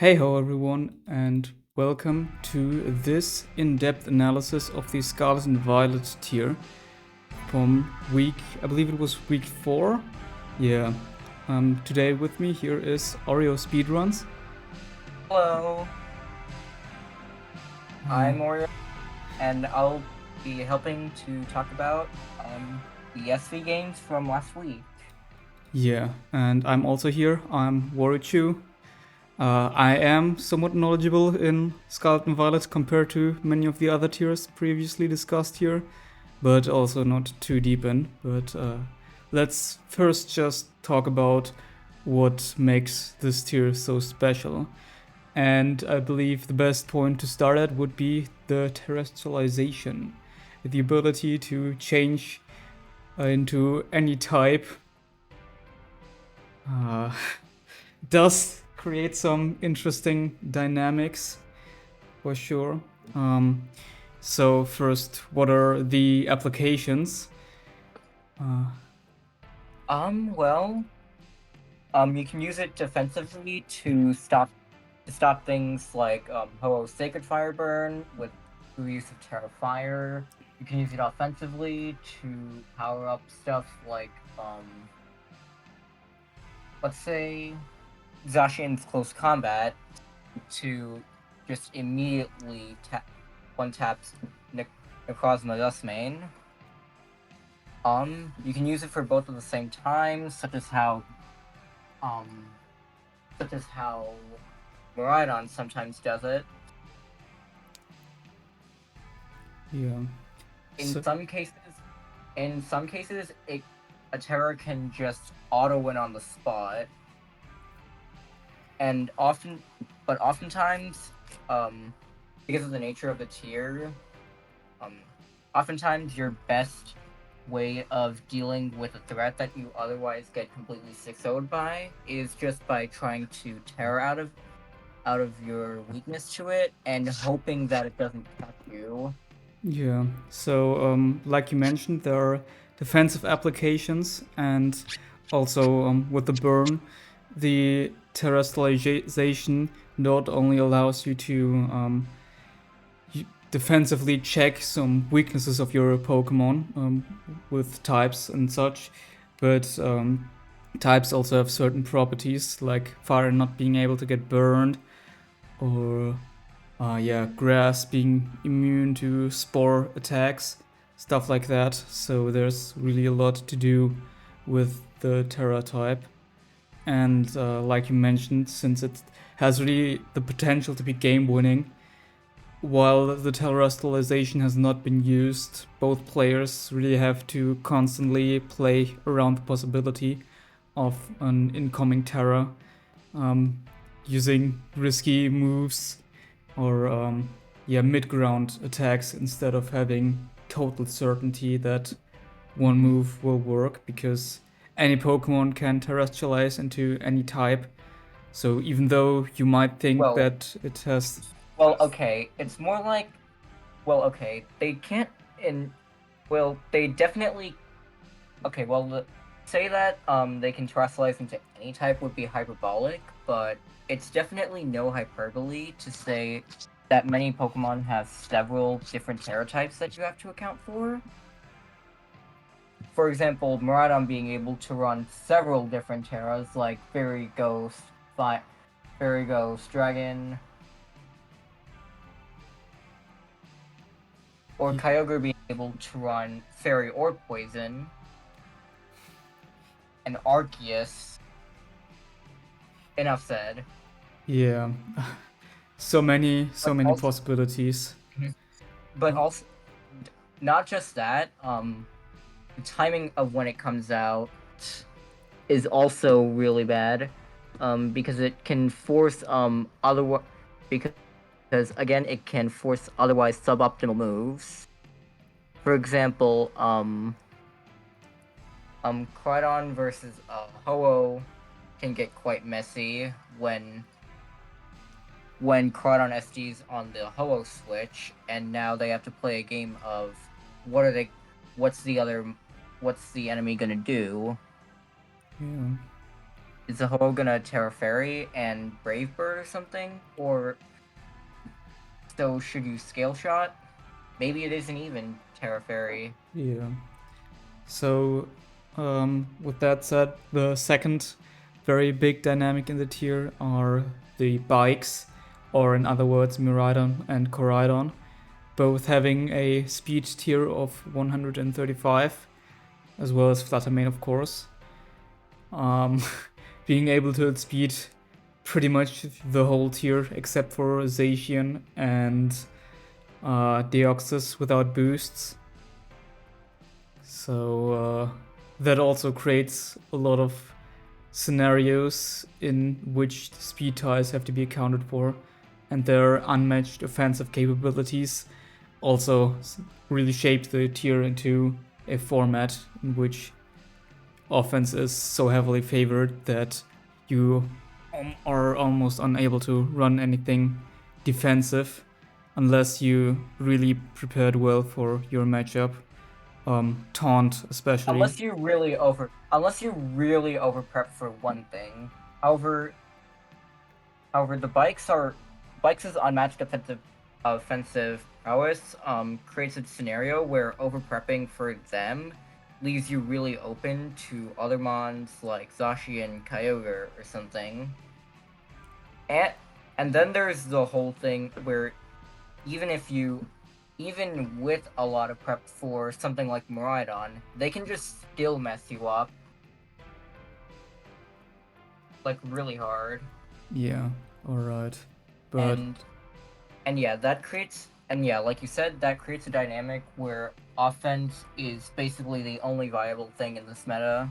Hey ho everyone, and welcome to this in-depth analysis of the Scarlet and Violet tier from I believe it was week 4? Yeah. Today with me here is OreoSpeedruns. Hello, I'm Oreo, and I'll be helping to talk about the SV games from last week. Yeah, and I'm also here. I'm Waruchuu. I am somewhat knowledgeable in Scarlet and Violet compared to many of the other tiers previously discussed here, but also not too deep in. But let's first just talk about what makes this tier so special. And I believe the best point to start at would be the terrestrialization, the ability to change into any type. Does create some interesting dynamics for sure. So first, what are the applications? Well, you can use it defensively to stop things like Ho-Oh Sacred Fire Burn with the use of Terra Fire. You can use it offensively to power up stuff like let's say Zacian's Close Combat to just immediately one taps Necrozma Dustmane. You can use it for both at the same time, such as how Miraidon sometimes does it. Yeah. In some cases, a Terra can just auto win on the spot, and oftentimes, because of the nature of the tier, oftentimes your best way of dealing with a threat that you otherwise get completely 6-0'd by is just by trying to tear out of your weakness to it and hoping that it doesn't catch you. Yeah. So, like you mentioned, there are defensive applications, and also with the burn, the terrestrialization not only allows you to defensively check some weaknesses of your Pokemon with types and such, but types also have certain properties like fire not being able to get burned, or grass being immune to spore attacks, stuff like that. So there's really a lot to do with the Terra type. And like you mentioned, since it has really the potential to be game winning, while the terrestrialization has not been used, both players really have to constantly play around the possibility of an incoming Terra, using risky moves or mid-ground attacks instead of having total certainty that one move will work, because any Pokemon can terrestrialize into any type. So even though you might think Well, that it has okay, it's more like, okay, they can't they definitely, okay, say that they can terrestrialize into any type would be hyperbolic, but it's definitely no hyperbole to say that many Pokemon have several different Terra types that you have to account for. For example, Miraidon being able to run several different Terras like Fairy Ghost, Dragon, or Kyogre being able to run Fairy or Poison, and Arceus. Enough said. Yeah, so many Also, possibilities. but also, not just that. The timing of when it comes out is also really bad, because it can force because again it can force otherwise suboptimal moves. For example, Cridon versus Ho-Oh can get quite messy when Cridon SD's on the Ho-Oh switch, and now they have to play a game of what's the enemy gonna do? Yeah. Is the Ho gonna Terra Fairy and Brave Bird or something? Or so should you Scale Shot? Maybe it isn't even Terra Fairy. Yeah. So, with that said, the second very big dynamic in the tier are the bikes, or in other words, Miraidon and Koraidon, both having a speed tier of 135, as well as Fluttermane, of course. Being able to outspeed pretty much the whole tier except for Zacian and Deoxys without boosts. So that also creates a lot of scenarios in which speed ties have to be accounted for, and their unmatched offensive capabilities also really shape the tier into a format in which offense is so heavily favored that you are almost unable to run anything defensive unless you really prepared well for your matchup. Taunt especially. Unless you really over prep for one thing. However, the bikes' unmatched offensive prowess creates a scenario where over prepping for them leaves you really open to other mons like Zashi and Kyogre or something. And then there's the whole thing where even with a lot of prep for something like Miraidon, they can just still mess you up. Like really hard. Yeah, alright. But and yeah, like you said, that creates a dynamic where offense is basically the only viable thing in this meta.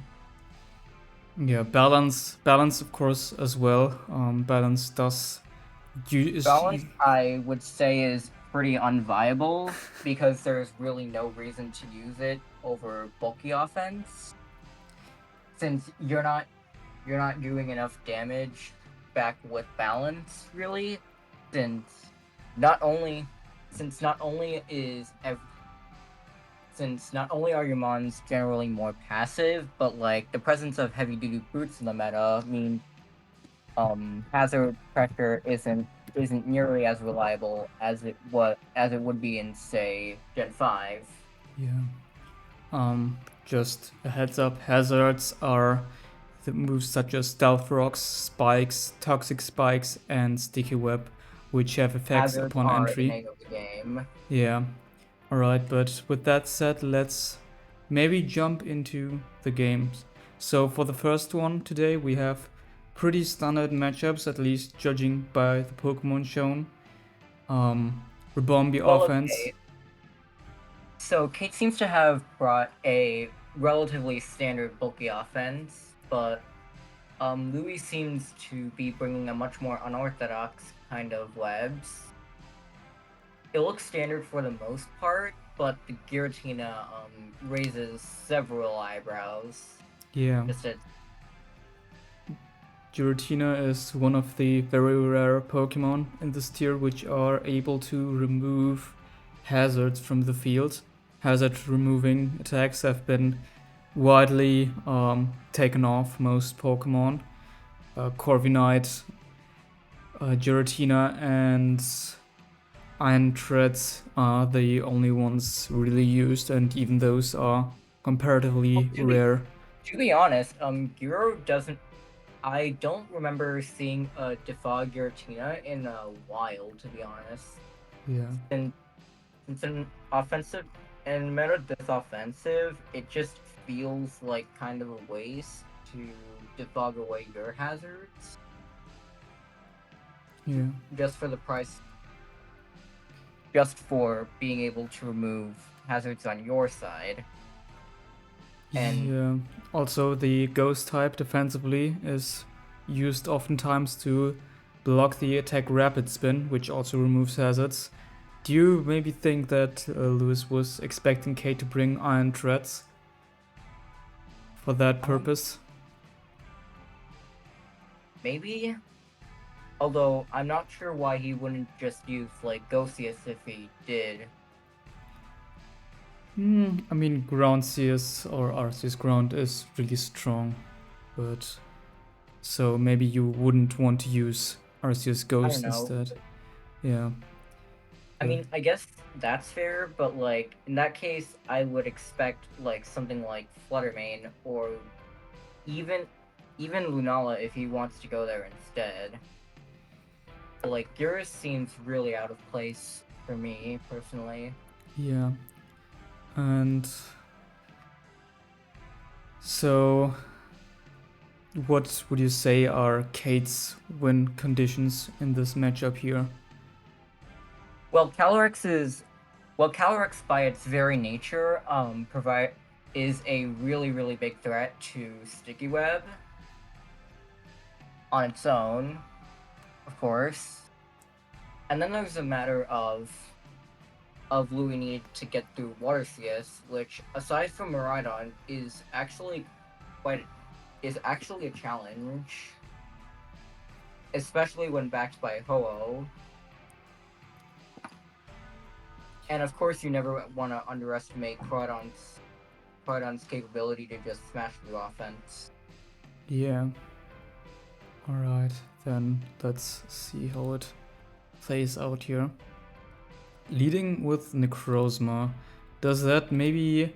Yeah, balance of course as well. Balance does Balance, I would say, is pretty unviable because there's really no reason to use it over bulky offense, since you're not doing enough damage back with balance, really. Since not only are your mons generally more passive, but like the presence of heavy duty brutes in the meta means hazard pressure isn't nearly as reliable as it would be in, say, Gen 5. Yeah. Just a heads up, hazards are the moves such as Stealth Rocks, Spikes, Toxic Spikes, and Sticky Web, which have effects Hazards upon are entry. innate of the game. Yeah. Alright, but with that said, let's maybe jump into the games. So for the first one today, we have pretty standard matchups, at least judging by the Pokemon shown. Rebombi offense. Okay. So Kate seems to have brought a relatively standard bulky offense, but Louis seems to be bringing a much more unorthodox kind of webs. It looks standard for the most part, but the Giratina raises several eyebrows. Yeah. Just a Giratina is one of the very rare Pokemon in this tier which are able to remove hazards from the field. Hazard removing attacks have been widely taken off most Pokemon. Corviknight, Giratina, and Iron Treads are the only ones really used, and even those are comparatively rare. To be honest, Giro doesn't. I don't remember seeing a Defog Giratina in a while, to be honest. Yeah. Since an offensive and meta this offensive, it just feels like kind of a waste to defog away your hazards. Yeah. Just for the price. Just for being able to remove hazards on your side. And yeah. Also, the Ghost type defensively is used oftentimes to block the attack Rapid Spin, which also removes hazards. Do you maybe think that Louis was expecting Kate to bring Iron Treads for that purpose? Maybe. Although, I'm not sure why he wouldn't just use, like, Ghostius if he did. I mean, Ground CS or Arceus Ground is really strong, but So maybe you wouldn't want to use Arceus Ghost know. instead. Yeah. I mean, I guess that's fair, but like in that case, I would expect like something like Fluttermane or even Lunala if he wants to go there instead. But, like Gyarados seems really out of place for me personally. Yeah. And so what would you say are Kate's win conditions in this matchup here? Well, Calyrex by its very nature is a really big threat to Sticky Web on its own, of course. And then there's a matter of Louis need to get through Water CS, which aside from Miraidon is actually a challenge, especially when backed by Ho-Oh. And of course, you never want to underestimate Quadon's capability to just smash through offense. Yeah. Alright, then let's see how it plays out here. Leading with Necrozma, does that maybe...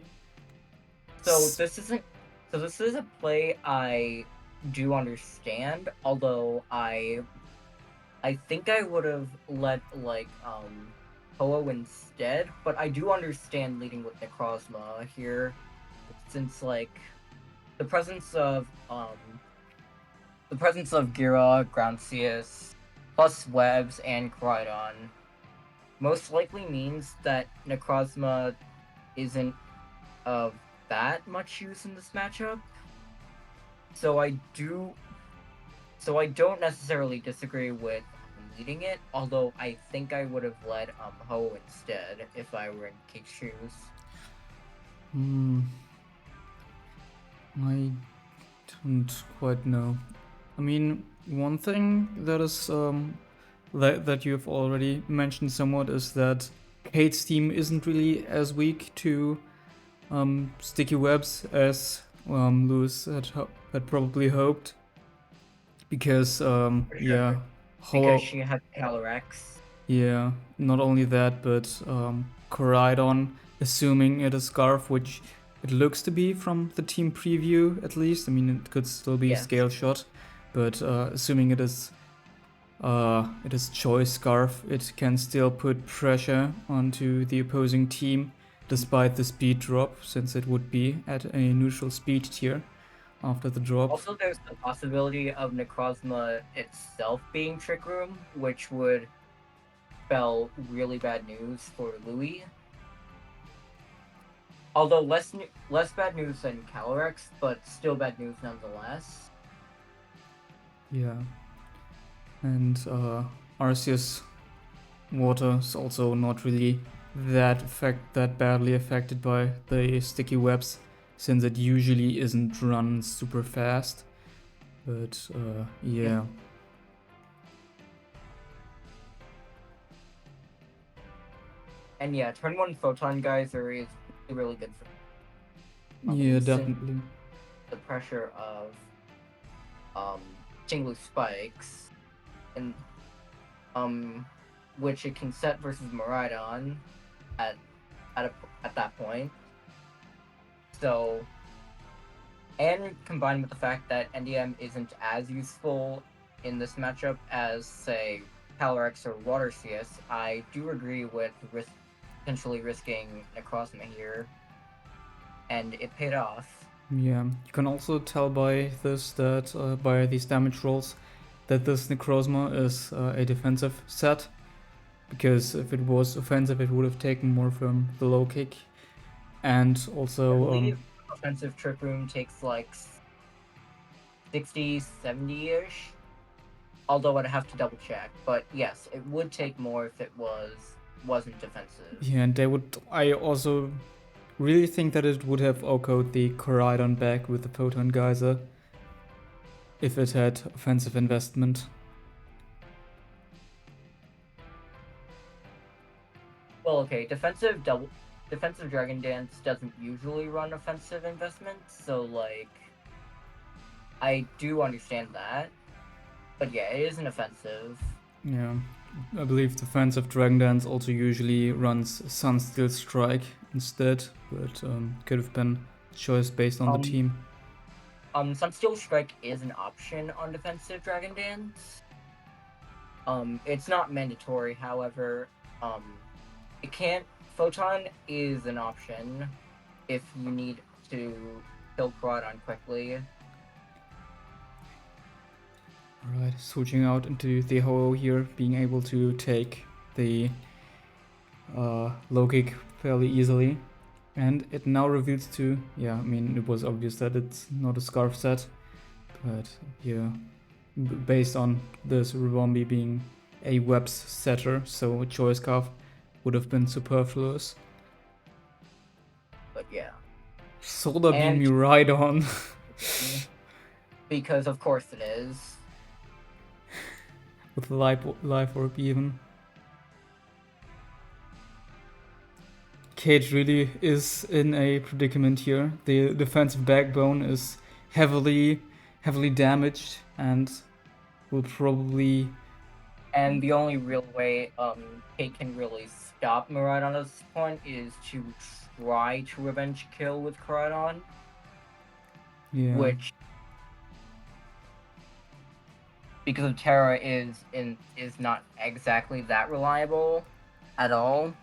So this is a play I do understand, although I think I would have let like Ho-Oh instead, but I do understand leading with Necrozma here, since like the presence of Gira, Grounceus, plus Webs and Koraidon most likely means that Necrozma isn't of that much use in this matchup. So I don't necessarily disagree with leading it, although I think I would have led Ho instead if I were in Kate's shoes. I don't quite know. I mean, one thing that is that you've already mentioned somewhat is that Kate's team isn't really as weak to sticky webs as Louis had probably hoped, because yeah, because she had Calyrex. Yeah, not only that, but Koraidon, assuming it is Scarf, which it looks to be from the team preview at least. I mean, it could still be Scale Shot, but assuming it is Choice Scarf, it can still put pressure onto the opposing team despite the speed drop, since it would be at a neutral speed tier after the drop. Also, there's the possibility of Necrozma itself being Trick Room, which would spell really bad news for Louis. Although less bad news than Calyrex, but still bad news nonetheless. Yeah. And Arceus Water is also not really that badly affected by the sticky webs, since it usually isn't run super fast. But yeah. And yeah, turn 1 Photon Geyser is really good for yeah, definitely. The pressure of Tinglu Spikes and which it can set versus Miraidon at that point. So, and combined with the fact that NDM isn't as useful in this matchup as, say, Calyrex or Water CS, I do agree with potentially risking Necrozma here, and it paid off. Yeah, you can also tell by this that by these damage rolls that this Necrozma is a defensive set, because if it was offensive, it would have taken more from the low kick. And also, I believe offensive Trick Room takes like 60, 70-ish. Although I'd have to double check. But yes, it would take more if it wasn't defensive. Yeah, and I also really think that it would have OHKO'd the Koraidon back with the Photon Geyser if it had offensive investment. Well, okay, defensive Dragon Dance doesn't usually run offensive investment, so like I do understand that. But yeah, it is an offensive. Yeah, I believe defensive Dragon Dance also usually runs Sunsteel Strike instead, but could have been choice based on the team. Sunsteel Strike is an option on defensive Dragon Dance. It's not mandatory, however. It can't. Photon is an option if you need to kill Quadon quickly. Alright, switching out into the Ho here, being able to take the low kick fairly easily. And it now reveals to, yeah, I mean, it was obvious that it's not a Scarf set, but yeah, based on this Rubombi being a webs setter, so a choice scarf would have been superfluous. But yeah. Solar beam me right on. Because of course it is. With life orb even. Cage really is in a predicament here. The defensive backbone is heavily damaged and will probably... And the only real way Kate can really stop Miraidon at this point is to try to revenge kill with Miraidon. Yeah. Which, because of Terra, is not exactly that reliable at all.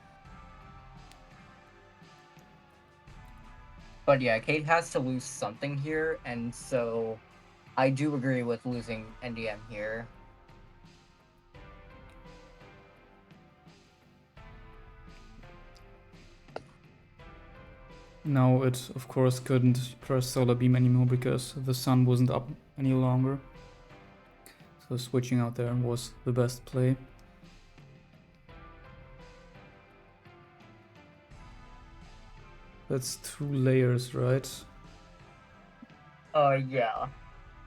But yeah, Kate has to lose something here, and so I do agree with losing NDM here. Now it, of course, couldn't press Solar Beam anymore because the sun wasn't up any longer. So switching out there was the best play. That's 2 layers, right? Yeah.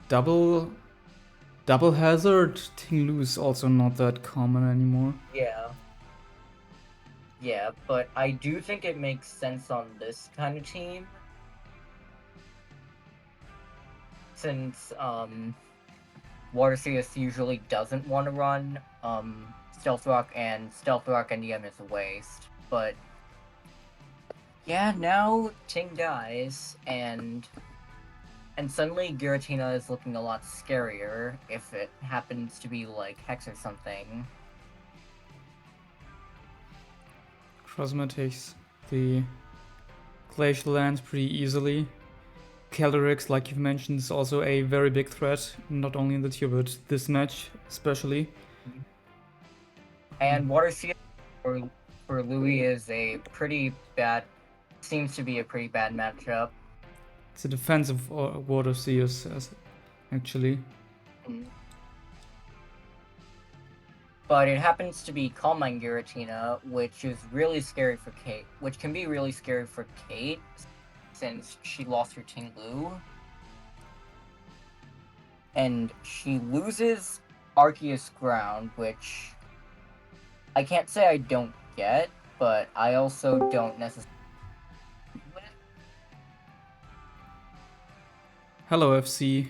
Double hazard Ting Lu is also not that common anymore. Yeah. Yeah, but I do think it makes sense on this kind of team. Since Water CS usually doesn't want to run Stealth Rock, and Stealth Rock NDM is a waste. But yeah, now Ting dies, and suddenly Giratina is looking a lot scarier if it happens to be like Hex or something. Krozma takes the Glacial Lands pretty easily. Calyrex, like you've mentioned, is also a very big threat, not only in the tier, but this match especially. And Water CS for Louis is a pretty bad, seems to be a pretty bad matchup. It's a defensive Water CS, actually. But it happens to be Calm Mind Giratina, which is really scary for Kate, which can be really scary for Kate, since she lost her Ting Lu. And she loses Arceus Ground, which I can't say I don't get, but I also don't necessarily. Hello, FC.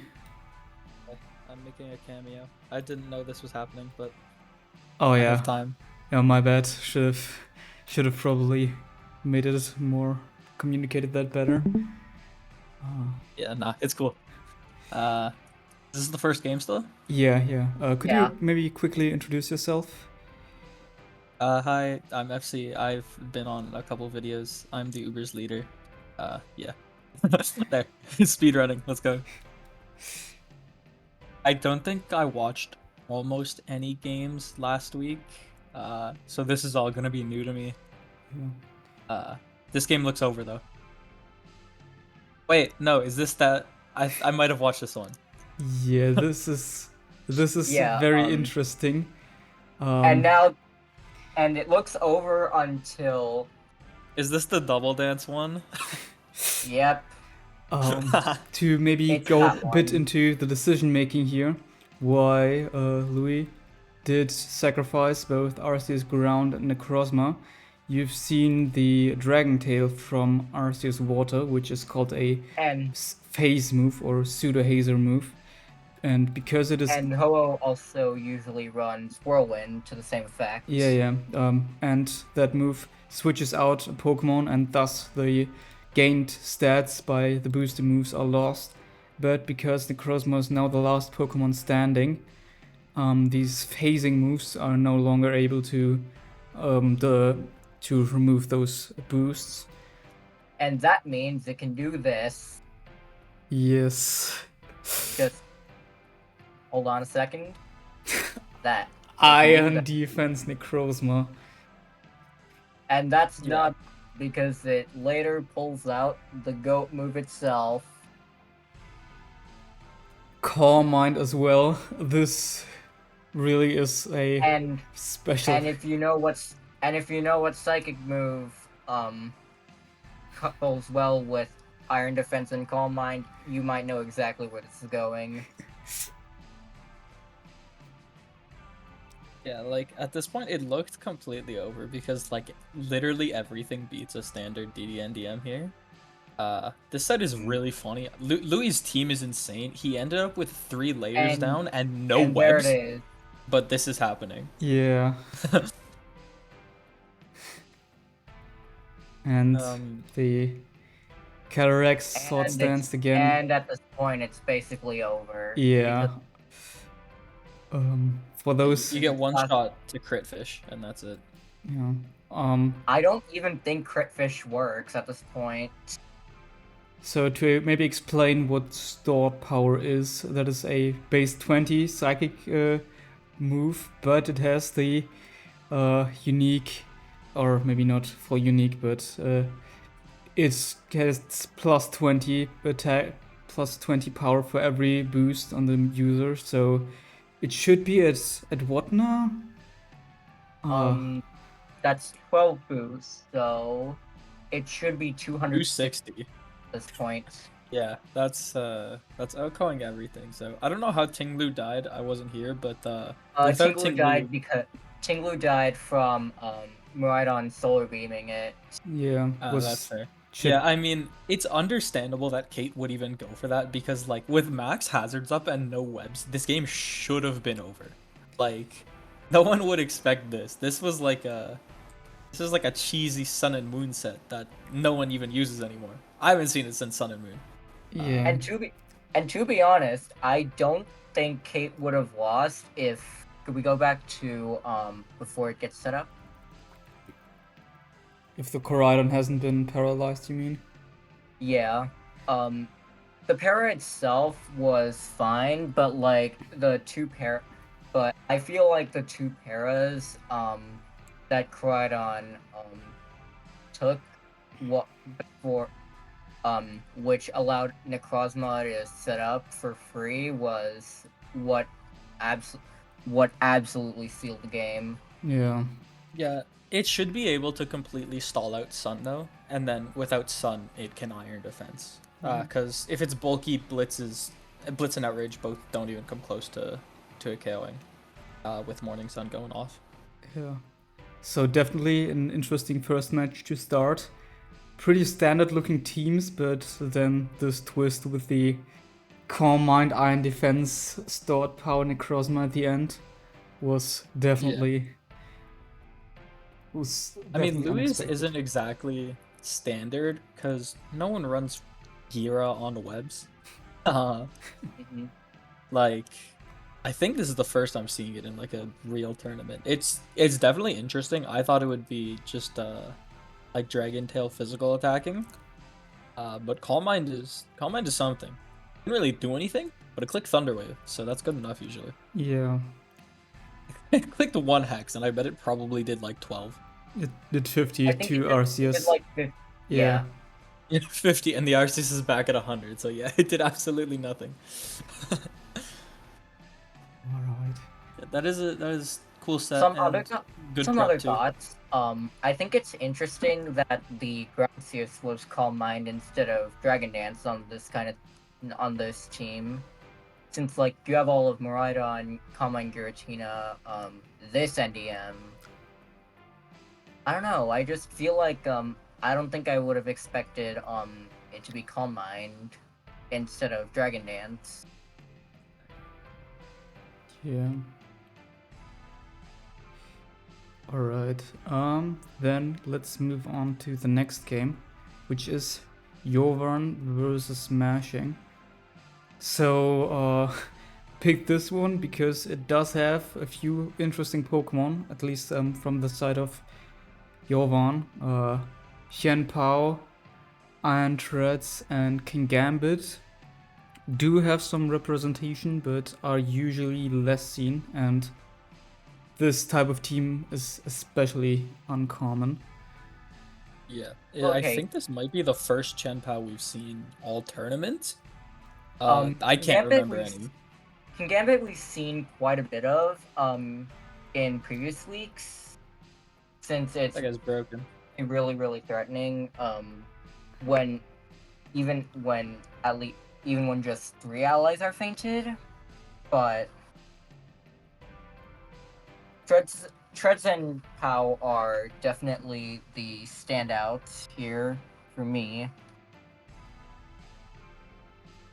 I'm making a cameo. I didn't know this was happening, but oh I yeah, have time. Yeah, my bad. Should have probably made it more, communicated that better. Yeah, nah, it's cool. This is the first game still? Yeah. Could Yeah. you maybe quickly introduce yourself? Hi, I'm FC. I've been on a couple videos. I'm the Ubers leader. Yeah. There. Speedrunning. Let's go. I don't think I watched almost any games last week. So this is all gonna be new to me. Yeah. This game looks over though. Wait, no, is this that? I might have watched this one. Yeah, this is Yeah, very interesting. And it looks over until. Is this the double dance one? Yep. To maybe It's go that a bit one. into the decision making here, why Louis did sacrifice both Arceus Ground and Necrozma. you've seen the Dragon Tail from Arceus Water, which is called a And phase move or pseudo hazer move. And because it is Ho-Oh also usually runs Whirlwind to the same effect. yeah, and that move switches out a Pokemon, and thus the gained stats by the booster moves are lost. But because Necrozma is now the last Pokemon standing, these phasing moves are no longer able to to remove those boosts. And that means it can do this. Yes. Just hold on a second. That. Iron Defense Necrozma. And that's Yeah. not because it later pulls out the goat move itself. Calm Mind as well. This really is a And special. and if you know what psychic move couples well with Iron Defense and Calm Mind, you might know exactly where this is going. Yeah, like at this point it looked completely over because like literally everything beats a standard DDNDM here. This set is really funny. Louis' team is insane. He ended up with 3 layers And- down and no and webs, there it is. but this is happening. Yeah. And the Calyrex Sword Stance again. And at this point, it's basically over. Yeah. For those. You get one shot to crit fish, and that's it. Yeah. I don't even think crit fish works at this point. So to maybe explain what stored power is, that is a base 20 psychic move, but it has the unique, or maybe not for unique, but it has plus 20 attack, plus 20 power for every boost on the user. So it should be at what now? That's 12 boosts, so it should be 260 260. at this point. Yeah, that's outgoing everything. So I don't know how Tinglu died. I wasn't here, but without Tinglu died because Tinglu died from Miraidon solar beaming it. Yeah, that's fair. Yeah, I mean, it's understandable that Kate would even go for that because, like, with max hazards up and no webs, this game should have been over. Like, no one would expect this. This was like a cheesy Sun and Moon set that no one even uses anymore. I haven't seen it since Sun and Moon. Yeah. And to be honest, I don't think Kate would have lost if. Could we go back to before it gets set up? If the Koraidon hasn't been paralyzed, you mean? Yeah. The para itself was fine, but like but I feel like the 2 paras that Koraidon took which allowed Necrozma to set up for free was what absolutely sealed the game. Yeah. Yeah, it should be able to completely stall out Sun though, and then without Sun, it can Iron Defense. Because if it's bulky, Blitz and Outrage both don't even come close to a KOing. With Morning Sun going off. Yeah. So definitely an interesting first match to start. Pretty standard looking teams, but then this twist with the Calm Mind, Iron Defense, stored power Necrozma at the end was definitely... Yeah. I mean, Louis isn't exactly standard, because no one runs Gira on webs. Like... I think this is the first I'm seeing it in like a real tournament. It's definitely interesting. I thought it would be just like Dragon Tail physical attacking. But Calm Mind is something. Didn't really do anything, but it clicked Thunder Wave, so that's good enough usually. Yeah. It clicked 1 hex, and I bet it probably did like 12. It did 50 to RCS. It did like 50. Yeah. 50, and the RCS is back at 100, so yeah, it did absolutely nothing. Alright. Yeah, that is cool set. Some other too. thoughts. I think it's interesting that the Gracias was Calm Mind instead of Dragon Dance on this team, since like you have all of Miraidon, Calm Mind, Giratina, this NDM. I don't know. I just feel like I don't think I would have expected it to be Calm Mind instead of Dragon Dance. Yeah. Alright, then let's move on to the next game, which is Jovan versus Smashing. So, picked this one because it does have a few interesting Pokemon, at least from the side of Jovan. Xian Pao, Iron Threads, and King Gambit do have some representation, but are usually less seen, and this type of team is especially uncommon. Yeah, Okay. I think this might be the first Chenpao we've seen all tournament. Um, I can't Gambit remember we've- any. King Gambit we've seen quite a bit of in previous weeks, since it's That guy's broken. really, really threatening. When even when just 3 allies are fainted, but Treads and Pow are definitely the standouts here for me.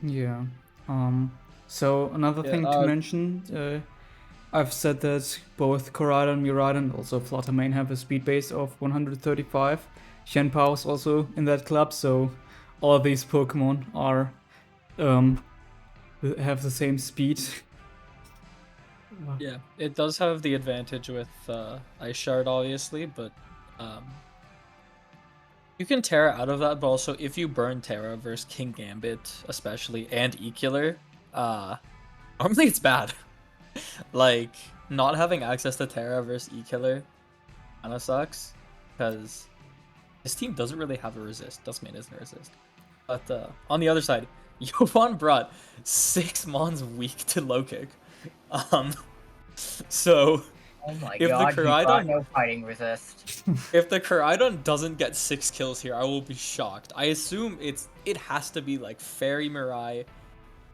Yeah. So another thing to mention, I've said that both Koraidon, Miraidon, and also Fluttermane have a speed base of 135. Xianpao is also in that club, so all these Pokemon are have the same speed. Yeah, it does have the advantage with Ice Shard, obviously, but you can Terra out of that, but also if you burn Terra versus King Gambit, especially, and E-Killer, normally it's bad. Like, not having access to Terra versus E-Killer kinda sucks, because this team doesn't really have a resist. Dustman isn't a resist. But on the other side, Jovan brought 6 Mons weak to low kick. So Oh my if god, the he got Koraidon, no fighting resist. if the Koraidon doesn't get 6 kills here, I will be shocked. I assume it has to be like Fairy Mirai,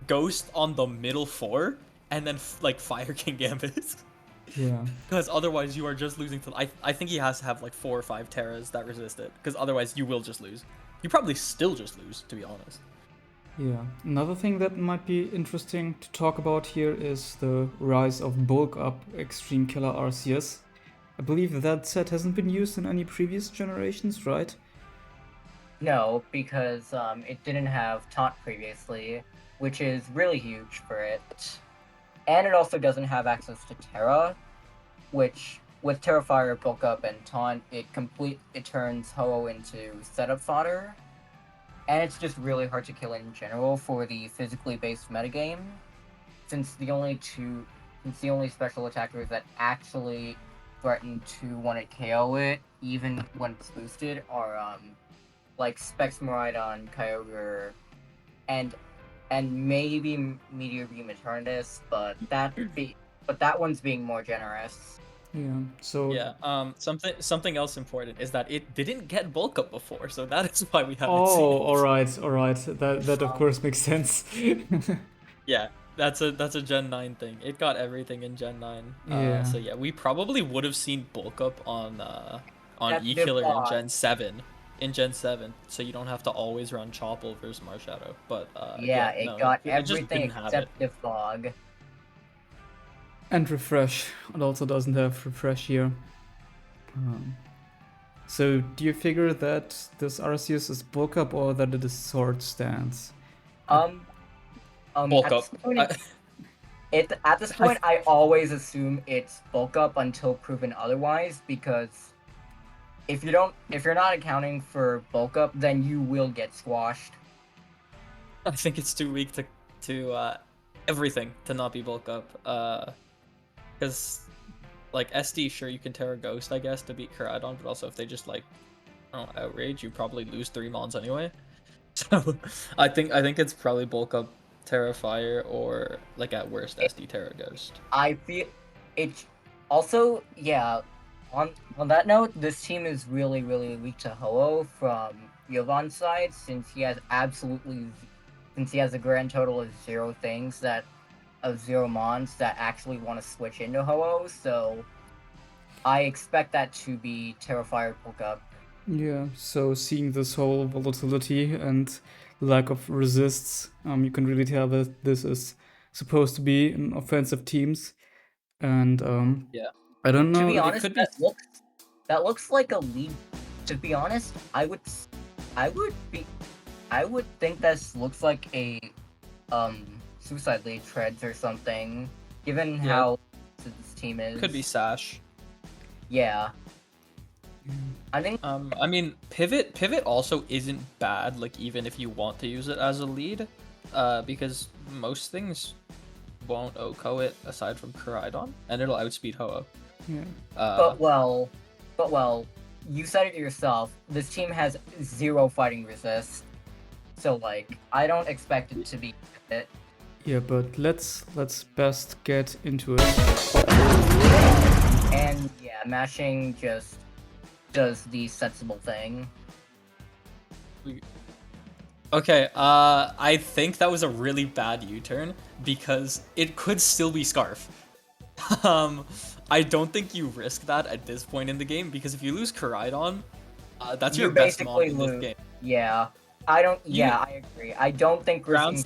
Ghost on the middle 4, and then like Fire King Gambit. Yeah. Because otherwise you are just losing to. I think he has to have like 4 or 5 Terras that resist it. Because otherwise you will just lose. You probably still just lose, to be honest. Yeah. Another thing that might be interesting to talk about here is the rise of Bulk Up Extreme Killer RCS. I believe that set hasn't been used in any previous generations, right? No, because it didn't have Taunt previously, which is really huge for it. And it also doesn't have access to Terra, which with Terrafire, Bulk Up, and Taunt, it turns Ho-Oh into setup fodder. And it's just really hard to kill in general for the physically based metagame, since the only special attackers that actually threaten to want to KO it, even when it's boosted, are like Specs Miraidon, Kyogre, and maybe Meteor Beam Eternatus, but that one's being more generous. Yeah. So Yeah. Something else important is that it didn't get Bulk Up before, so that is why we haven't Oh, seen it. all right. That of course makes sense. Yeah, that's a Gen 9 thing. It got everything in Gen 9. Yeah. So yeah, we probably would have seen Bulk Up on That's E-Killer in Divog. Gen 7. In Gen 7, so you don't have to always run Chople versus Marshadow. But Yeah, it got it just everything didn't have except it. Divog. And Refresh. It also doesn't have Refresh here. So do you figure that this Arceus is Bulk Up or that it is Sword Stance? Bulk At Up. this point, at this point, I always assume it's Bulk Up until proven otherwise, because if you're not accounting for Bulk Up, then you will get squashed. I think it's too weak to everything to not be Bulk Up. Because like SD, sure you can Terra Ghost, I guess, to beat Koraidon, but also if they just like Outrage, you probably lose 3 Mons anyway. So I think it's probably Bulk Up Terra Fire, or like at worst SD Terra Ghost. I feel it. Also, yeah. On that note, this team is really, really weak to Ho-Oh from Jovan's side, since he has a grand total of 0 Mons that actually want to switch into Ho-Oh. So I expect that to be Terrifier poke up. Yeah, so seeing this whole volatility and lack of resists, you can really tell that this is supposed to be an offensive teams. And Yeah. I don't To know. be it honest, could be- that looks like a lead. To be honest, I would think this looks like a Suicide League treads or something, given Yeah. how this team is. Could be Sash. Yeah. I think I mean, pivot also isn't bad, like even if you want to use it as a lead, because most things won't OHKO it aside from Koraidon, and it'll outspeed Ho-Oh. Yeah. but well, you said it yourself. This team has 0 fighting resist. So like, I don't expect it to be it. Yeah, but let's best get into it. And yeah, mashing just does the sensible thing. Okay, I think that was a really bad U-turn because it could still be Scarf. I don't think you risk that at this point in the game because if you lose Koraidon, that's your best mod in this game. Yeah. I agree. I don't think risking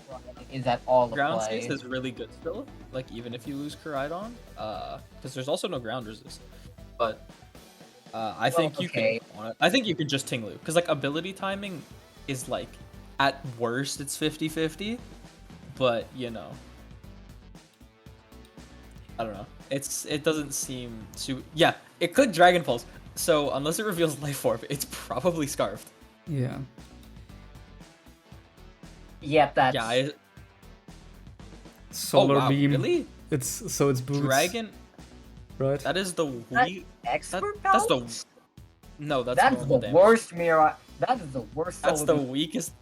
is at all a Ground play. Space is really good still, like even if you lose Koraidon, because there's also no ground resist. But I think you can. I think you can just Tinglu because like ability timing is like at worst it's 50-50, but you know, I don't know. It doesn't seem to. Yeah, it could Dragon Pulse. So unless it reveals Life Orb, it's probably Scarfed. Yeah. Yep, that's. Yeah. Solar wow, beam. Really? It's boots. Dragon. Right. That is the weak. Expert That's the. belt? No, that's That is normal the damage. worst mirror. That is the worst. That's solar the beam. weakest.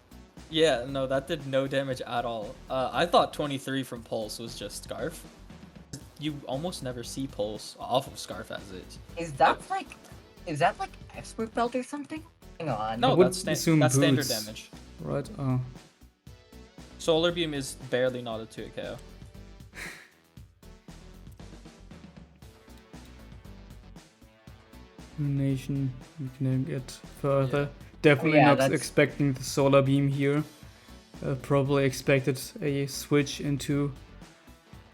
Yeah, no, that did no damage at all. I thought 23 from Pulse was just Scarf. You almost never see Pulse off of Scarf as is. Is that like expert belt or something? Hang on. No, would that's, assume that's standard boots. damage. Right. Solar Beam is barely not a 2 KO. Nation, we can get further. Yeah. Definitely Yeah, not that's- expecting the solar beam here. Probably expected a switch into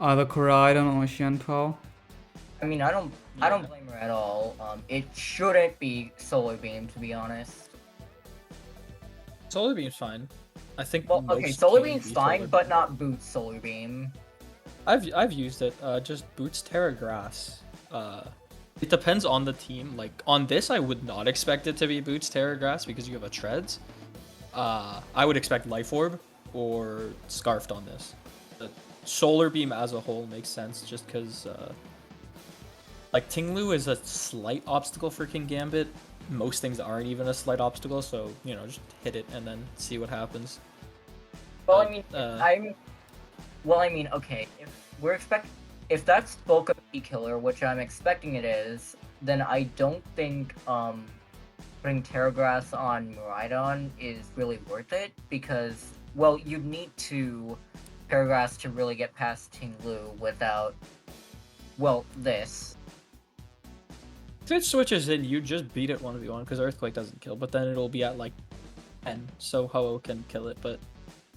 either Koraidon or Xianpao. I mean, I don't blame her at all. It shouldn't be solar beam, to be honest. Solar Beam's fine. I think. Well, okay, most solar can beam's be fine, Solar but not boots solar beam. I've used it. Just Boots Terra Grass. It depends on the team. Like on this, I would not expect it to be Boots Terra Grass because you have a Treads. I would expect Life Orb or Scarfed on this. The Solar Beam as a whole makes sense just because like Tinglu is a slight obstacle for King Gambit. Most things aren't even a slight obstacle, so you know, just hit it and then see what happens. Well, I mean, okay, if that's bulk of E killer, which I'm expecting it is, then I don't think putting Terragrass on Miraidon is really worth it because, well, you'd need to Terragrass to really get past Tinglu without, well, this. If it switches in, you just beat it 1v1 because Earthquake doesn't kill, but then it'll be at like 10, so Ho-Oh can kill it. But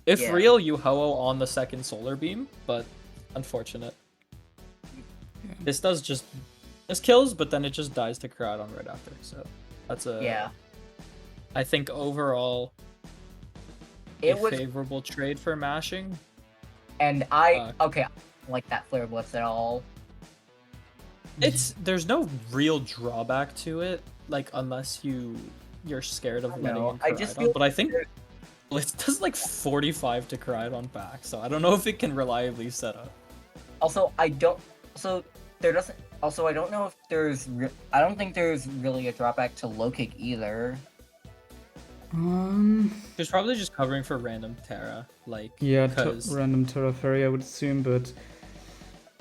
if Yeah. real, you Ho-Oh on the second Solar Beam, but unfortunate. Yeah. This kills, but then it just dies to Koraidon right after. So that's a I think overall It a was, favorable trade for mashing. and I don't like that Flare Blitz at all. There's no real drawback to it, like unless you're scared of letting in I just Koraidon. feel But I think Blitz does like 45 to Koraidon back, so I don't know if it can reliably set up. Also, I don't know if I don't think there's really a drawback to low kick either. There's probably just covering for random Terra, like Yeah, because random Terra Fairy, I would assume, but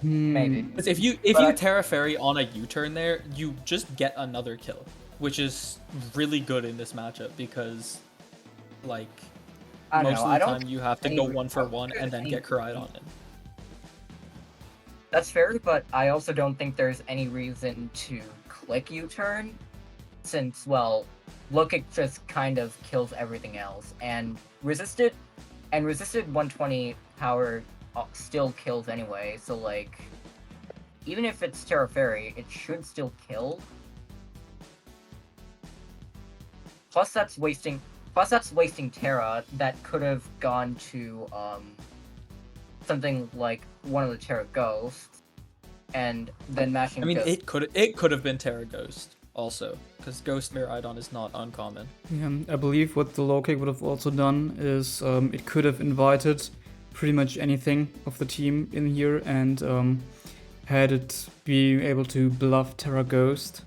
Maybe. if you Terra Fairy on a U-turn there, you just get another kill, which is really good in this matchup because like most of the time you have to go 1-for-1 and then get Koraidon in. That's fair, but I also don't think there's any reason to click U-turn, since, well, LouisIX just kind of kills everything else, and resisted 120 power still kills anyway, so, like, even if it's Terra Fairy, it should still kill. Plus that's wasting Terra that could have gone to, something like one of the Terra Ghosts, and then mashing. I mean, Ghost. it could have been Terra Ghost also, because Ghost Miraidon is not uncommon. Yeah, I believe what the low kick would have also done is it could have invited pretty much anything of the team in here and had it be able to bluff Terra Ghost.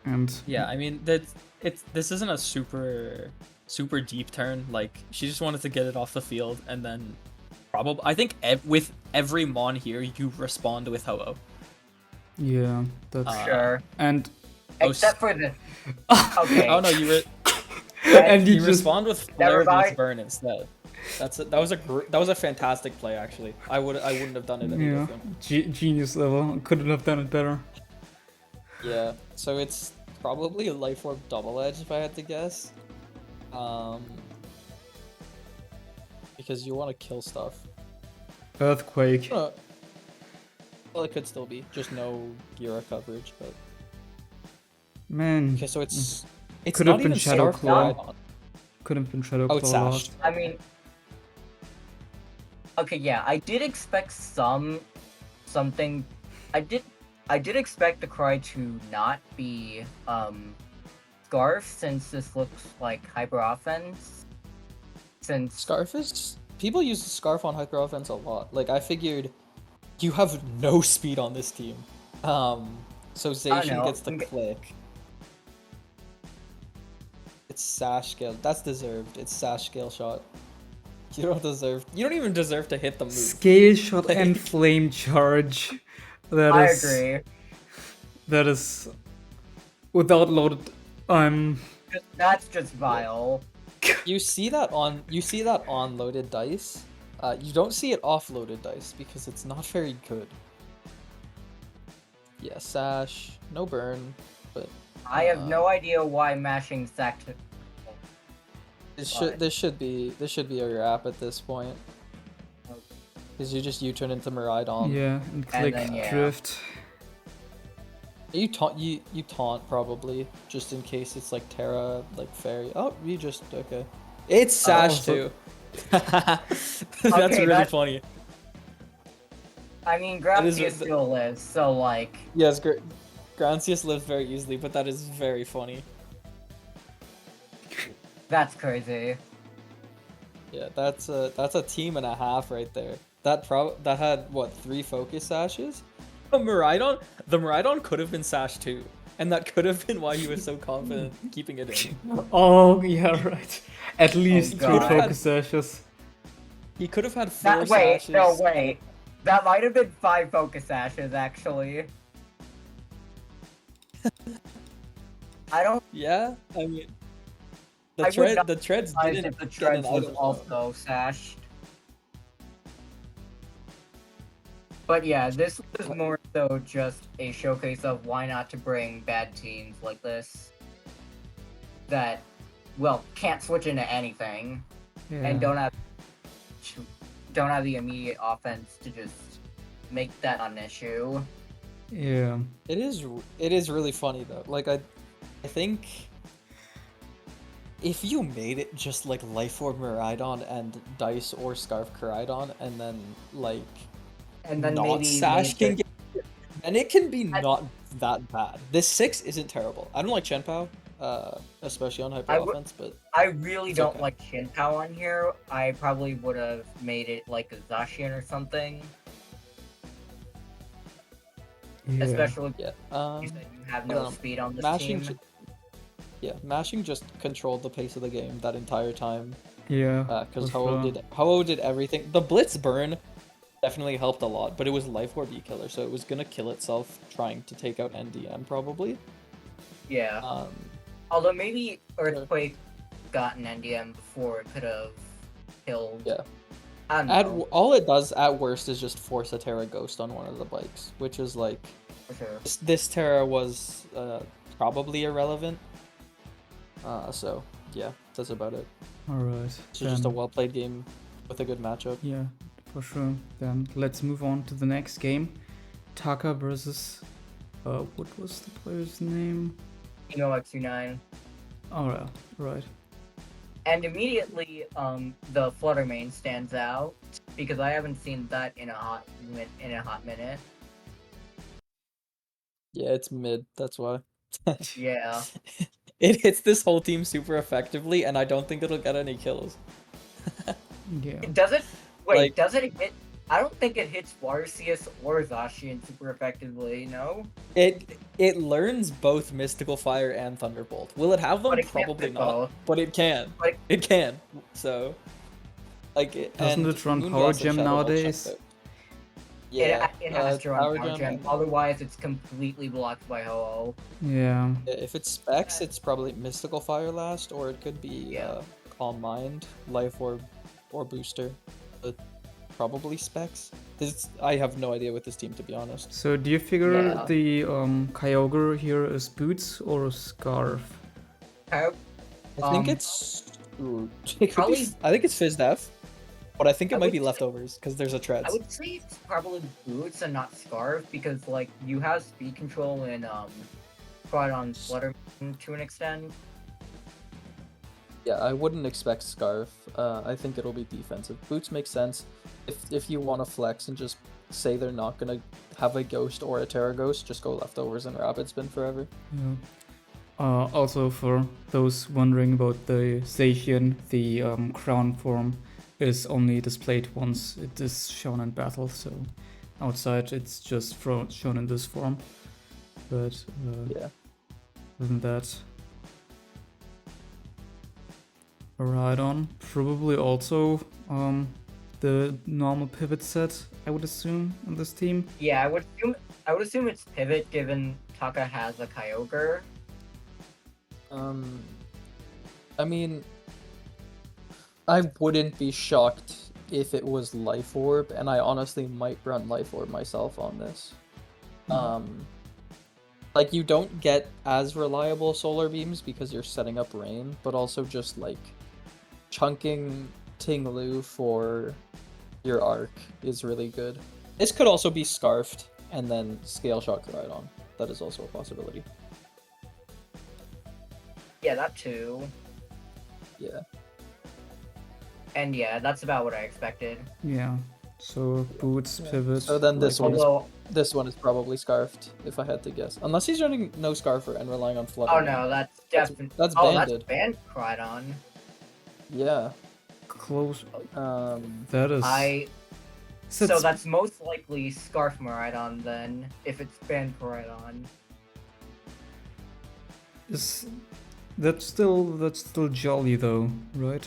And yeah, I mean this isn't a super deep turn. Like, she just wanted to get it off the field, and then probably I think with every mon here you respond with Ho-Oh. Yeah, that's sure. And except for the okay. Oh no, you were and you just respond with Flare Blitz Burn instead. That was a fantastic play, actually. I wouldn't have done it any different. Genius level. Couldn't have done it better. Yeah, so it's probably a Life Orb Double Edge if I had to guess. Because you want to kill stuff. Earthquake. Well, it could still be just no Gira coverage, but Man. okay, so it's could not have been even Shadow Scarf Claw. Miraidon. Could have been Shadow Oh, it's Claw. sashed. I mean, okay, yeah, I did expect something. I did expect the cry to not be Scarf, since this looks like hyper offense. Since Scarf is people use Scarf on hyper offense a lot. Like, I figured you have no speed on this team, so Zacian gets the click. It's sash scale. That's deserved. It's sash scale shot. You don't even deserve to hit the move. Scale shot and flame charge. I agree. That is without loaded. That's just vile. You see that on loaded dice. You don't see it off loaded dice because it's not very good. Yeah, sash, no burn, but I have no idea why mashing sacked. This should be your app at this point. Because you just U-turn into Miraidon. Yeah, and click then, drift. You taunt probably, just in case it's like Terra, like Fairy. Oh, you just okay. It's sash too. That's really funny. I mean, Gracias still lives, so like. Yes, Gracias lives very easily, but that is very funny. That's crazy. Yeah, that's a team and a half right there. That had what, 3 focus sashes? The Miraidon could have been sash too, and that could have been why he was so confident keeping it in. Oh yeah, right. At least 3 focus sashes. He could have had 4 sashes. Wait. That might have been 5 focus sashes, actually. I don't. Yeah, I mean, the treads didn't. If the treads was also sashed. But yeah, this was more so just a showcase of why not to bring bad teams like this that, well, can't switch into anything and don't have the immediate offense to just make that an issue. Yeah. It is really funny though. Like, I think if you made it just like Life Orb Miraidon and Dice or Scarf Koraidon, and then like not maybe Sash can get, and it can be not that bad. This 6 isn't terrible. I don't like Shenpao, especially on hyper offense, but I really don't like Shenpao on here. I probably would have made it like a Zacian or something. Yeah. Especially you said you have no speed on this team. Mashing just controlled the pace of the game that entire time. Yeah. Because Ho-Oh did everything. The Blitz Burn definitely helped a lot, but it was Life Orb E-Killer, so it was gonna kill itself trying to take out NDM probably. Yeah. Although maybe Earthquake got an NDM before it could have killed. Yeah. I don't know. All it does at worst is just force a Terra Ghost on one of the bikes, which is like For sure. this Terra was probably irrelevant. So yeah, that's about it. Alright. It's just a well-played game with a good matchup. Yeah, for sure. Then let's move on to the next game. Taka versus what was the player's name? X29. Oh, right. And immediately, the Flutter main stands out because I haven't seen that in a hot minute. Yeah, it's mid. That's why. Yeah. It hits this whole team super effectively, and I don't think it'll get any kills. Yeah. Does it? Wait, Like- does it hit? I don't think it hits Waruchuu or Zacian super effectively. No. It learns both Mystical Fire and Thunderbolt. Will it have them? But it can't Probably hit not. both. But it can. But It can. So, like, Doesn't and it run Moonglass Power and Gem Shadow Ball nowadays? checked out. Yeah, It has to run Power Power Gem. and- Otherwise, it's completely blocked by Ho-Oh. Yeah. Yeah, if it's specs, it's probably Mystical Fire last, or it could be Yeah. Calm Mind, Life Orb, or Booster. But probably specs. I have no idea with this team, to be honest. So do you figure Yeah. the Kyogre here is Boots or Scarf? I think it's. It could probably- be, I think it's Fizdef, but I think it I might would be say- leftovers because there's a I Treads. would say it's probably Boots and not Scarf because, like, you have speed control in Flutter to an extent. Yeah, I wouldn't expect Scarf. I think it'll be defensive. Boots makes sense if you want to flex and just say they're not gonna have a Ghost or a Terra Ghost. Just go leftovers and Rapid Spin forever. Yeah. Also, for those wondering about the Zacian, the crown form is only displayed once it is shown in battle, so outside it's just shown in this form. But Yeah. other than that, Rhydon, probably also the normal pivot set, I would assume, in this team. Yeah, I would assume it's Pivot given Taka has a Kyogre. I mean, I wouldn't be shocked if it was Life Orb, and I honestly might run Life Orb myself on this. Like, you don't get as reliable Solar Beams because you're setting up Rain, but also just, like, chunking Ting-Lu for your Arc is really good. This could also be Scarfed, and then Scale Shock Rhydon. That is also a possibility. Yeah, that too. Yeah. And yeah, that's about what I expected. Yeah. So Boots, pivot. So then this one is Although, This one is probably Scarfed, if I had to guess. Unless he's running no Scarfer and relying on Flutter. oh no, that's definitely that's that's banded. banned Rhydon. Yeah. Close. Um, That is. So That's- that's most likely Scarf Rhydon then, if it's banned Rhydon. Is that's still jolly though, right?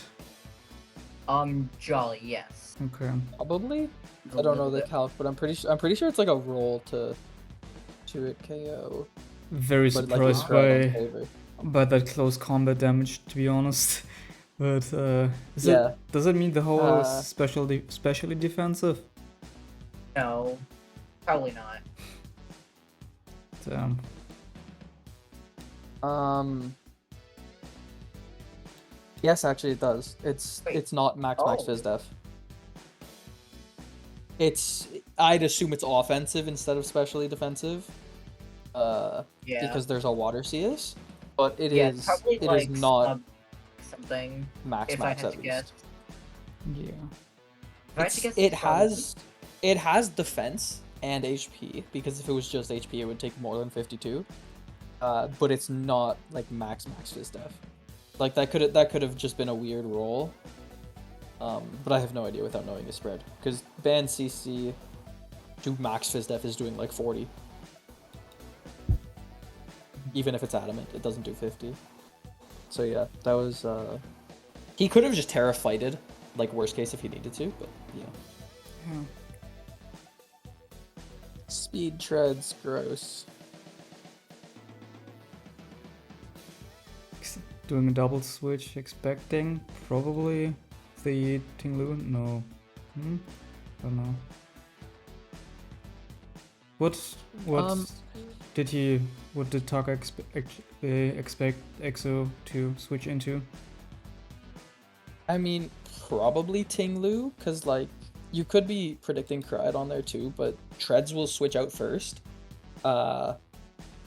Jolly, yes. Okay. probably. A I don't know little the bit. calc, but I'm pretty sure it's like a roll to it KO. Very But like it's surprised Rhydon's by favor. that close combat damage, to be honest. But Yeah. does it mean the whole is Uh, specially defensive? No, probably not. Damn. Yes, actually it does. It's Wait. not max Oh. Fizdef. I'd assume it's offensive instead of specially defensive. Yeah. Because there's a Water CS, but it yeah, is probably it like is not something. max if I max had at to least. guess. Yeah. If I had to guess, It it's probably- has defense and HP, because if it was just HP it would take more than 52. But it's not like max Fizdef. Like that could have just been a weird roll. But I have no idea without knowing the spread, because ban CC to max Fizdef is doing like 40. Even if it's adamant, it doesn't do 50. So yeah, that was he could have just Terra fighted, like worst case if he needed to, but yeah. Yeah. Speed treads, gross. Doing a double switch, expecting probably the Ting-Lu. No, Don't know. What did Taka expect EXO to switch into? I mean, probably Tinglu, because, like, you could be predicting Koraidon there too, but Treads will switch out first,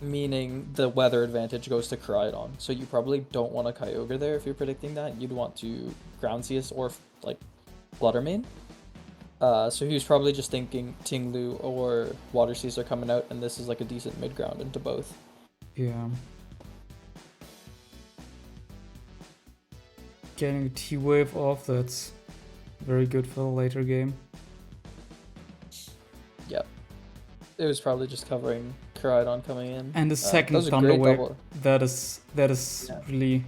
meaning the weather advantage goes to Koraidon. So you probably don't want a Kyogre there if you're predicting that. You'd want to Ground Seas or, like, Flutter Mane. So he was probably just thinking Tinglu or Water Seas are coming out, and this is like a decent mid-ground into both. Yeah. Getting a T-Wave off, that's very good for the later game. Yep. It was probably just covering Koraidon coming in. And the second Thunder Wave, that is really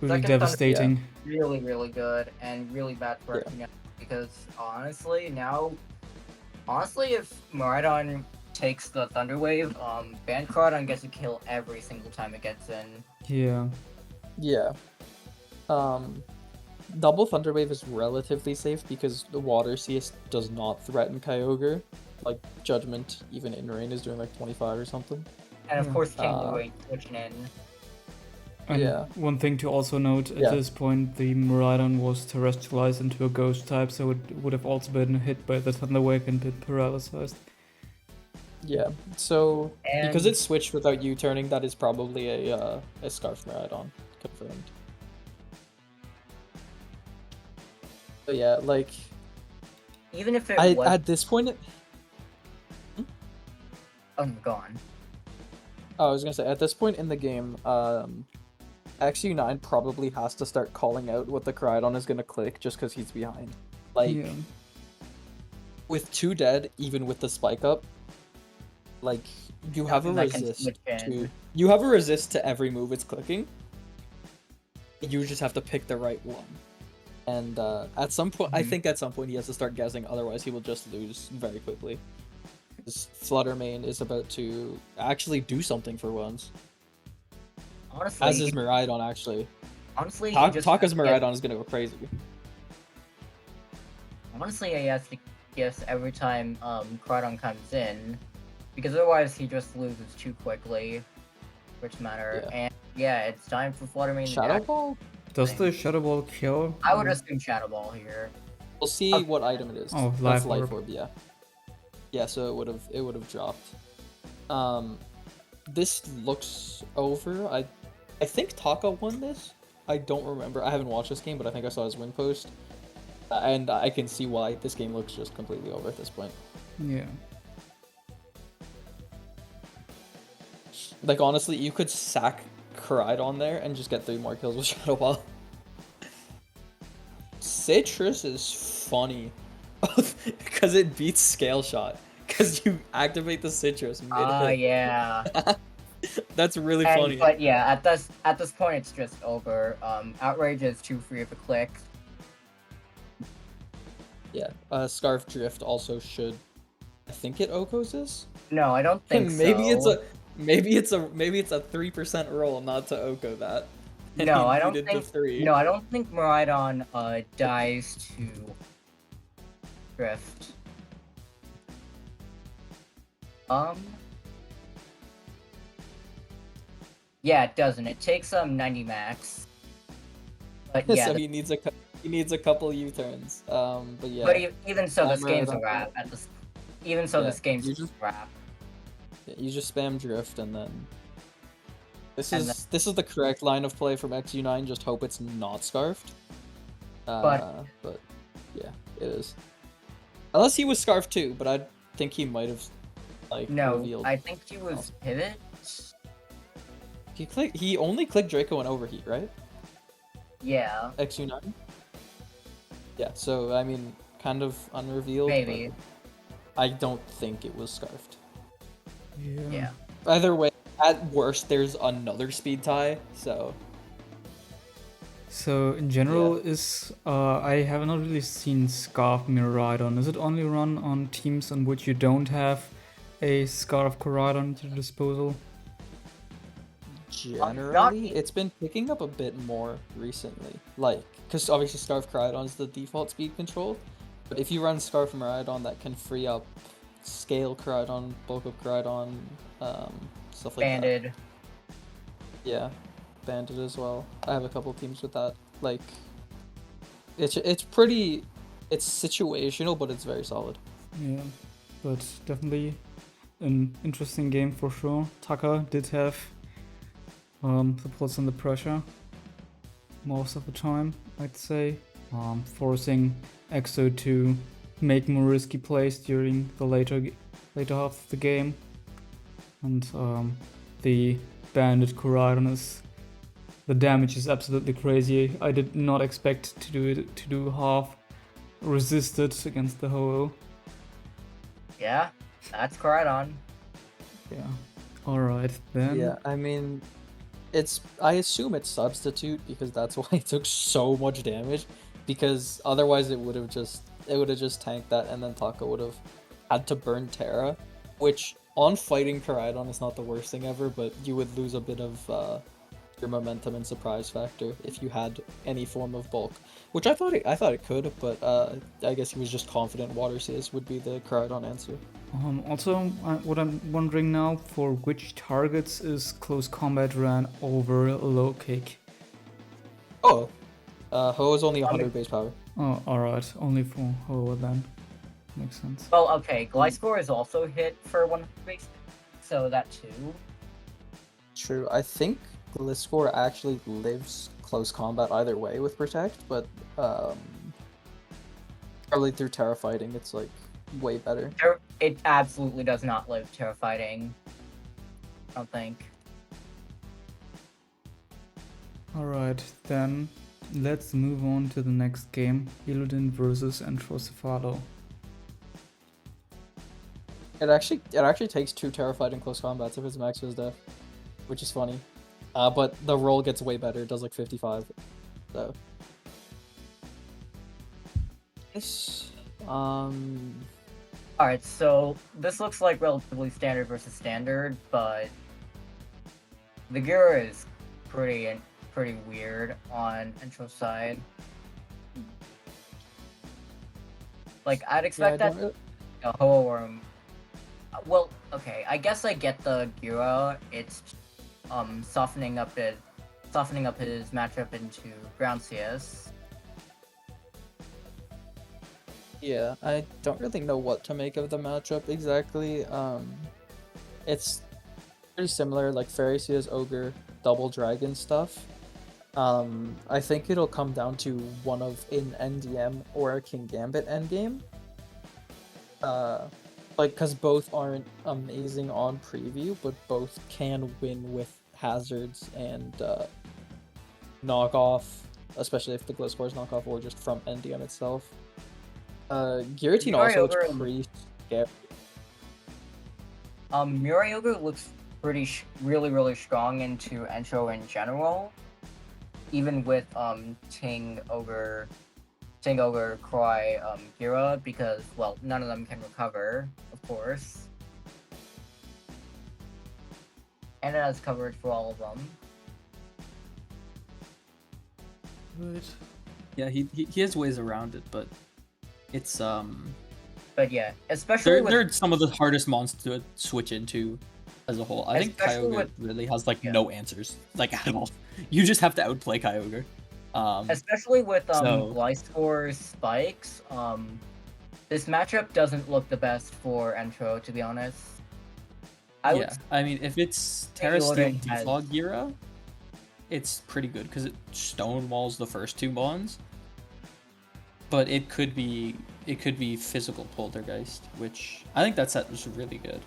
devastating. Really, really good, and really bad for everything. Because honestly, if Miraidon takes the Thunder Wave, Band Koraidon gets a kill every single time it gets in. Yeah. Yeah. Double Thunder Wave is relatively safe because the Water CS does not threaten Kyogre. Like, Judgment, even in rain, is doing like 25 or something. And of course, Tinglu ain't switching in. And one thing to also note, at this point, the Miraidon was terrestrialized into a ghost type, so it would have also been hit by the Thunder Wave and been paralyzed. Yeah, so because it switched without U-turning, that is probably a Scarf Miraidon, confirmed. But yeah, like... Even if it was... At this point... Oh, gone. Oh, I was gonna say, at this point in the game, XU9 probably has to start calling out what the Koraidon is gonna click just because he's behind. Like, with 2 dead, even with the spike up, like, you have a resist to every move it's clicking. You just have to pick the right one. And at some point, I think at some point he has to start guessing, otherwise he will just lose very quickly. His Flutter Mane is about to actually do something for once. Honestly, as is Miraidon, actually. Honestly, Taka's Miraidon is gonna go crazy. Honestly, he has to guess every time Koraidon comes in, because otherwise he just loses too quickly. Which matter. And yeah, it's time for Flutter Mane. Shadow Ball? Does the Shadow Ball kill? I would assume Shadow Ball here. We'll see what item it is. Oh, That's Life Orb, yeah. Yeah, so it would have dropped. This looks over. I think Taka won this. I don't remember. I haven't watched this game, but I think I saw his win post. And I can see why this game looks just completely over at this point. Yeah. Like, honestly, you could sack Koraidon there and just get 3 more kills with Shadow Ball. Citrus is funny. Because it beats Scale Shot. Because you activate the Citrus mid-hit. Yeah. That's really funny. But yeah, at this point it's just over. Outrage is too free of a click. Yeah. Scarf Drift also should. I think it Okos this. No, I don't think maybe so. Maybe it's a 3% roll not to Oko that. No, I don't think. No, I don't think Miraidon dies to Drift. Yeah, it doesn't. It takes 90 max. But yeah. So he needs a couple U-turns. But yeah. But even so, this game's a wrap. This game's a wrap. Yeah, you just spam Drift and then. This is the correct line of play from XU9. Just hope it's not Scarfed. But yeah, it is. Unless he was Scarfed too, but I think he might have revealed. I think he was Pivot. He only clicked Draco and Overheat, right? Yeah. XU9? Yeah, so I mean, kind of unrevealed. Maybe. I don't think it was Scarfed. Yeah. Either way, at worst, there's another speed tie, so... So, in general, I have not really seen Scarf Miraidon. Is it only run on teams on which you don't have a Scarf Koraidon at your disposal? Generally, it's been picking up a bit more recently. Like, because obviously Scarf Caridon is the default speed control, but if you run Scarf Maridon, that can free up Scale Caridon, Bulk Up Caridon, stuff like Banded. that. Yeah, Banded as well. I have a couple teams with that. Like, it's pretty, it's situational, but it's very solid. Yeah, but definitely an interesting game for sure. Taka did have supports under pressure most of the time, I'd say, forcing EXO to make more risky plays during the later half of the game, and the Bandit Koraidon is, the damage is absolutely crazy. I did not expect to do half resisted against the Ho-Oh. Yeah, that's Koraidon. Yeah. Alright then. Yeah, I mean, I assume it's substitute because that's why it took so much damage, because otherwise it would have just tanked that, and then Taka would have had to burn Terra, which on fighting Koraidon is not the worst thing ever, but you would lose a bit of your momentum and surprise factor if you had any form of bulk, which I thought it could, but I guess he was just confident Water Seas would be the Koraidon answer. Also, what I'm wondering now, for which targets is close combat ran over low kick? Oh, Ho is only 100 base power. Oh, alright, only for Ho then. Makes sense. Well, okay, Gliscor is also hit for 100 base, so that too. True, I think Gliscor actually lives close combat either way with Protect, but probably through Terra fighting, it's like way better. It absolutely does not live Terra fighting, I don't think. Alright, then let's move on to the next game, elodin versus entrocefalo. It actually takes 2 Terra fighting close combats if it's max Def, which is funny. But the roll gets way better. It does like 55. So. Yes. Alright, so this looks like relatively standard versus standard, but the gear is pretty weird on Entro's side. Like, I'd expect that a Ho or well, okay, I guess I get the Gira. It's softening up his matchup into ground CS. Yeah, I don't really know what to make of the matchup exactly. It's pretty similar, like Fairy CS, Ogre, Double Dragon stuff. I think it'll come down to one of an NDM or a King Gambit endgame. Like, because both aren't amazing on preview, but both can win with hazards and knockoff, especially if the Gliscor is knockoff or just from NDM itself. Guillotine also looks pretty scary. Mirai Ogre looks really strong into Entro in general, even with Ting Ogre Croy Gira, because, well, none of them can recover, of course. And it has coverage for all of them. Good. Yeah, he has ways around it, but it's But yeah, especially they're some of the hardest monsters to switch into as a whole. I think Kyogre really has like no answers, like at all. You just have to outplay Kyogre. Especially with Gliscor's spikes, this matchup doesn't look the best for Entro, to be honest. I mean, if it's Terra Steel Defog Gira, it's pretty good because it stonewalls the first 2 bonds. But it could be physical Poltergeist, which I think that set was really good.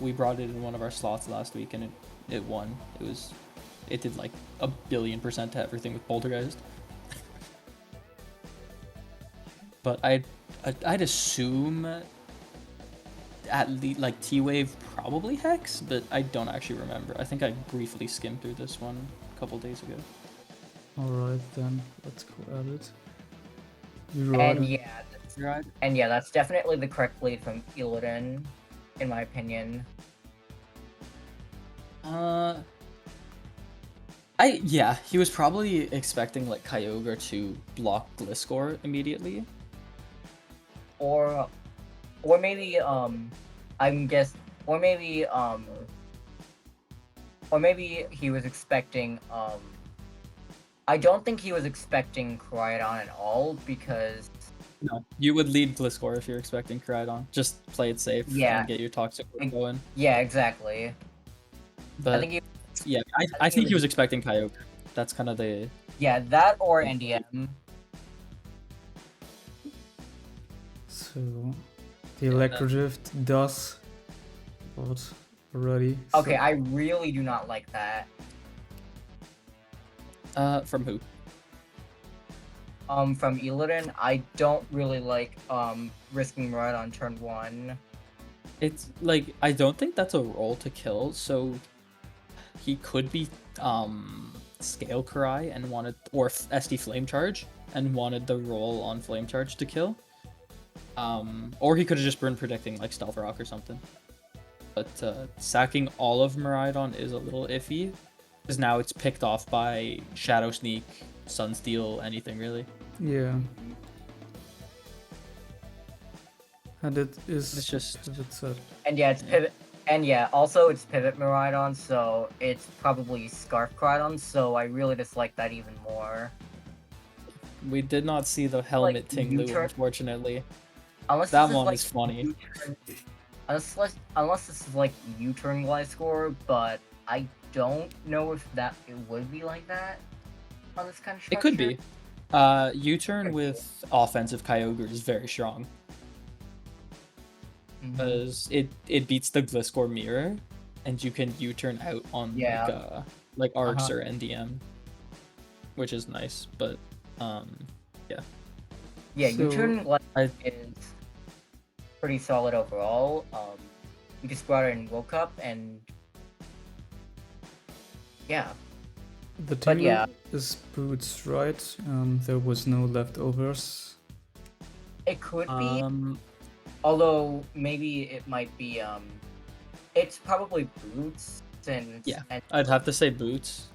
We brought it in one of our slots last week and it won. It did like 1,000,000,000% to everything with Poltergeist. But I'd assume at least like T-Wave probably Hex, but I don't actually remember. I think I briefly skimmed through this one a couple days ago. Alright then, let's go at it. And yeah, that's definitely the correct lead from elodin, in my opinion. Yeah, he was probably expecting like Kyogre to block Gliscor immediately. Or maybe or maybe he was expecting I don't think he was expecting Koraidon at all, because No, you would lead Gliscor if you're expecting Koraidon. Just play it safe Yeah. and get your Toxic going. yeah, exactly. But I think he, yeah, I think he was expecting Kyogre. That's kind of the... yeah, that or NDM. So the Electrodrift does what already. Okay, So, I really do not like that. From who? From elodin, I don't really like risking Mud on turn 1. It's like, I don't think that's a roll to kill, so he could be Scale Cry and wanted, or SD Flame Charge and wanted the roll on Flame Charge to kill. Or he could have just been predicting like Stealth Rock or something. But sacking all of Miraidon is a little iffy, because now it's picked off by Shadow Sneak, Sunsteel, anything really. yeah. And it is It's just... it's a And yeah, it's pivot. And yeah, also it's pivot Miraidon, so it's probably Scarf Koraidon, so I really dislike that even more. We did not see the helmet Like, Tinglu, U-turn- unfortunately. Unless That this one like is funny. U-turn- Unless this is like U-turn Gliscor, but I don't know if it would be like that on this kind of structure. It could be. U-turn with offensive Kyogre is very strong, Mhm. because it beats the Gliscor mirror, and you can U-turn out on Yeah. like Arcs Uh-huh. or NDM, which is nice. But Yeah, So, U-turn I- is pretty solid overall. You just brought it in World Cup, and yeah. the But Tinglu yeah. is boots, right? There was no leftovers. It could be, um although maybe it might be. It's probably boots, since Yeah. and I'd have to say boots.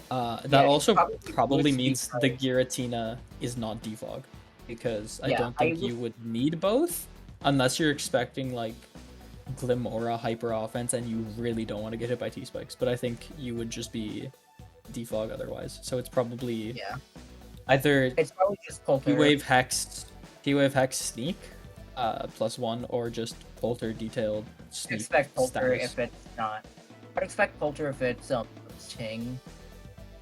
That Yeah, it's also probably probably boots means the because- Giratina is not defog, because I Yeah, don't think I you would need both unless you're expecting like Glimmora hyper offense and you really don't want to get hit by T-spikes. But I think you would just be defog otherwise. So it's probably Yeah. either It's probably just Polter. T-Wave Hex Sneak +1, or just Polter Detailed Sneak Expect Polter status. if it's not. I'd expect Polter if it's Boots Ting.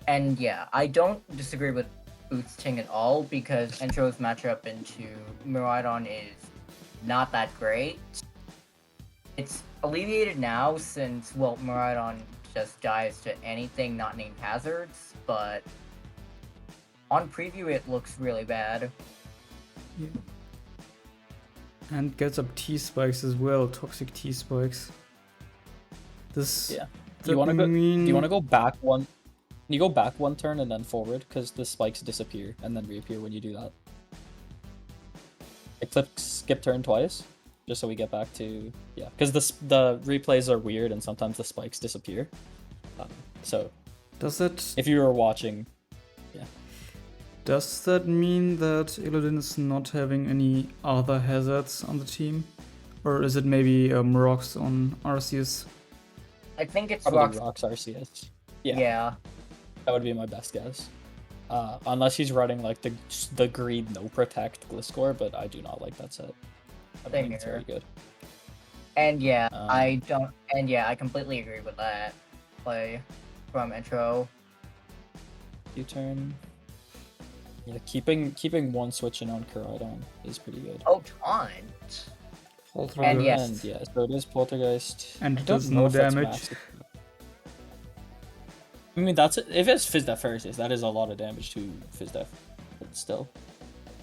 And yeah, I don't disagree with Boots Ting at all, because Entro's matchup into Miraidon is not that great. It's alleviated now since, well, Miraidon just dies to anything not named hazards, but on preview it looks really bad. Yeah. And gets up T-spikes as well, toxic T-spikes. This... Yeah. that You want to go? Do mean- you want to go back one? You go back one turn and then forward, because the spikes disappear and then reappear when you do that. I click skip turn twice, just so we get back to because the replays are weird and sometimes the spikes disappear. So Does that if you were watching, does that mean that elodin is not having any other hazards on the team? Or is it maybe rocks on Arceus? I think it's probably Rocks. rocks RCS. Yeah. Yeah. That would be my best guess. Unless he's running like the Greed No Protect Gliscor, but I do not like that set. I don't Same think it's very here. good. And yeah, Um, I completely agree with that play from Intro. U-turn. Yeah, keeping one switching on Koraidon is pretty good. Oh, Taunt. Poltergeist. And yes. And yeah, so it is Poltergeist. And I it don't does know no if that's damage. massive. I mean, that's it. If it's Fizz Def Versus, that is a lot of damage to Fizz Def. But still,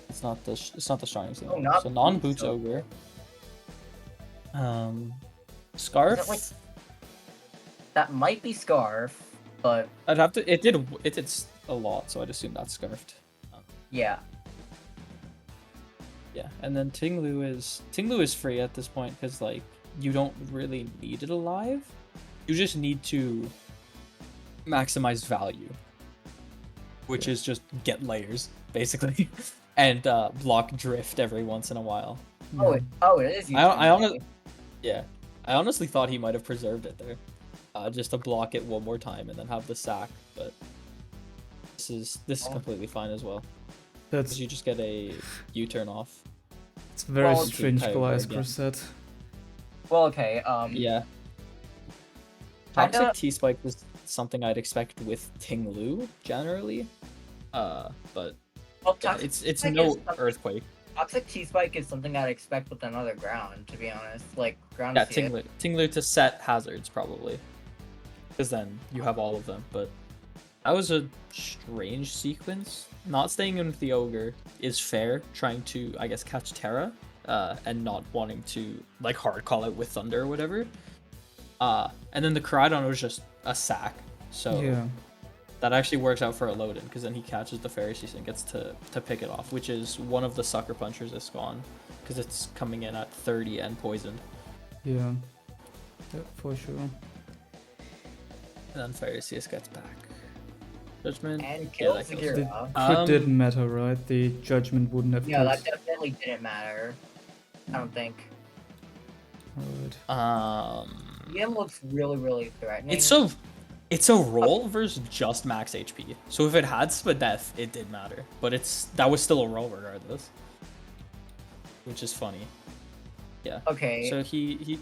it's not the strongest thing. Oh, not so non-boots Boots ogre. Scarf. Is it like that might be Scarf, but I'd have to. It did a lot, so I'd assume that's scarfed. yeah. Yeah, and then Tinglu is free at this point because like you don't really need it alive. You just need to maximize value. which is just get layers, basically, and block drift every once in a while. Oh, it is. I honestly thought he might have preserved it there, just to block it one more time and then have the sack. But this is completely fine as well. That's You just get a U-turn off. it's a very Well, strange Kyogre Goliath again. set. Well, okay. Yeah. Kinda- Toxic T-Spike is something I'd expect with Ting-Lu generally, but Well, yeah, Toxic it's T-Spike no is- earthquake. Toxic T-Spike is something I'd expect with another ground, to be honest. Like, ground Yeah, CS. Ting-Lu to set hazards probably, because then you have all of them. But that was a strange sequence. Not staying in with the ogre is fair. Trying to, I guess, catch Terra, and not wanting to like hard call it with Thunder or whatever. And then the Koraidon was just a sack. So Yeah. that actually works out for elodin, because then he catches the Fairy Season and gets to pick it off, which is one of the Sucker Punchers is gone, because it's coming in at 30 and poisoned. Yeah. Yeah, for sure. And then Fairy Season gets back. Judgment. And kills that kills. The Akira. crit didn't matter, right? The judgment wouldn't have Yeah, killed. that definitely didn't matter. I don't think. Alright. EM looks really, really threatening. It's a roll versus just max HP. So if it had Spadef, it did matter. But that was still a roll regardless. Which is funny. Yeah. Okay. So he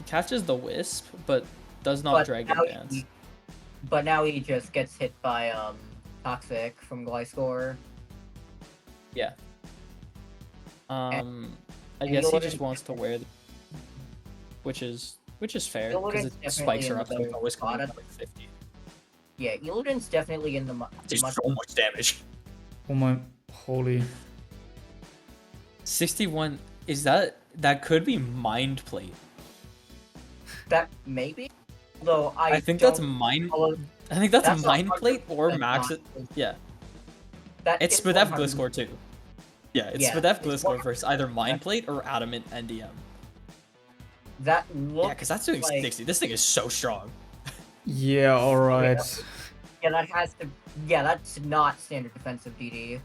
catches the Wisp, but does not but Dragon now Dance. But now he just gets hit by Toxic from Gliscor. Yeah. I and guess he Elodin- just wants to wear which is fair, Elodin's because it definitely spikes in her up the to it's always coming bottom. at like 50. Yeah, Elodin's definitely in the It's much. so much damage. Oh my holy. 61, is that could be Mind Plate. That maybe. Though I think that's don't- Mind although I think that's that's Mind 100% Plate or Max. not- Yeah. That It's is Spadef 100% Gliscor too. Yeah, it's Yeah, Spadef it's Gliscor versus either Mind Plate or Adamant NDM. That Yeah, looks. because that's doing like- 60. This thing is so strong. Yeah, alright. Yeah, that has to. Yeah, that's not standard defensive DD.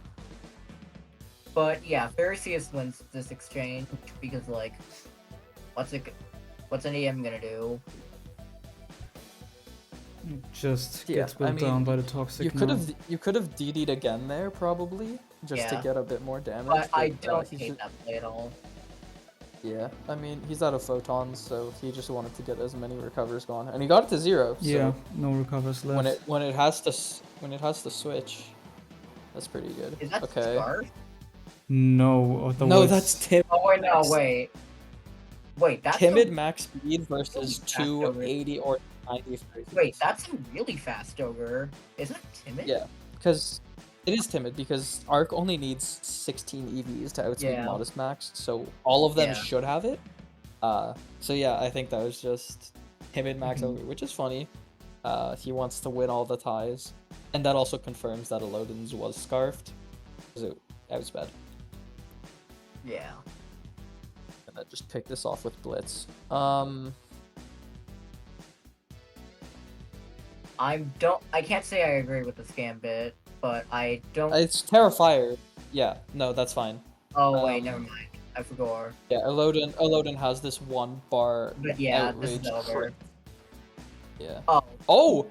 But yeah, Phariseus wins this exchange because like, what's an EM gonna do? Just Yeah, gets whipped I mean, down by the toxic. You could have DD'd again there probably, just to Yeah. get a bit more damage. But I but, don't he's hate just- that play at all. Yeah, I mean he's out of photons, so he just wanted to get as many recovers gone, and he got it to 0. So Yeah, no recovers left. when it has to switch, that's pretty good. Is that okay. Scarf? No, otherwise. No, that's Tim. Oh wait, no, wait. That's Timid a, max speed versus Fast over. 280 or 90. wait, that's a really fast ogre. Isn't that timid? Yeah, because it is timid, because Arc only needs 16 EVs to outspeed Yeah. Modest Max, so all of them Yeah. should have it. So yeah, I think that was just timid max Mhm. over, which is funny. He wants to win all the ties, and that also confirms that elodin's was scarfed, because it was bad. Yeah. And then just pick this off with Blitz. I can't say I agree with this gambit, but I don't. It's Terrifier. Yeah, no, that's fine. Oh wait, um, never mind. I forgot. Yeah, elodin has this 1 bar But yeah, this is outrage over. crit. Yeah. Oh, Oh!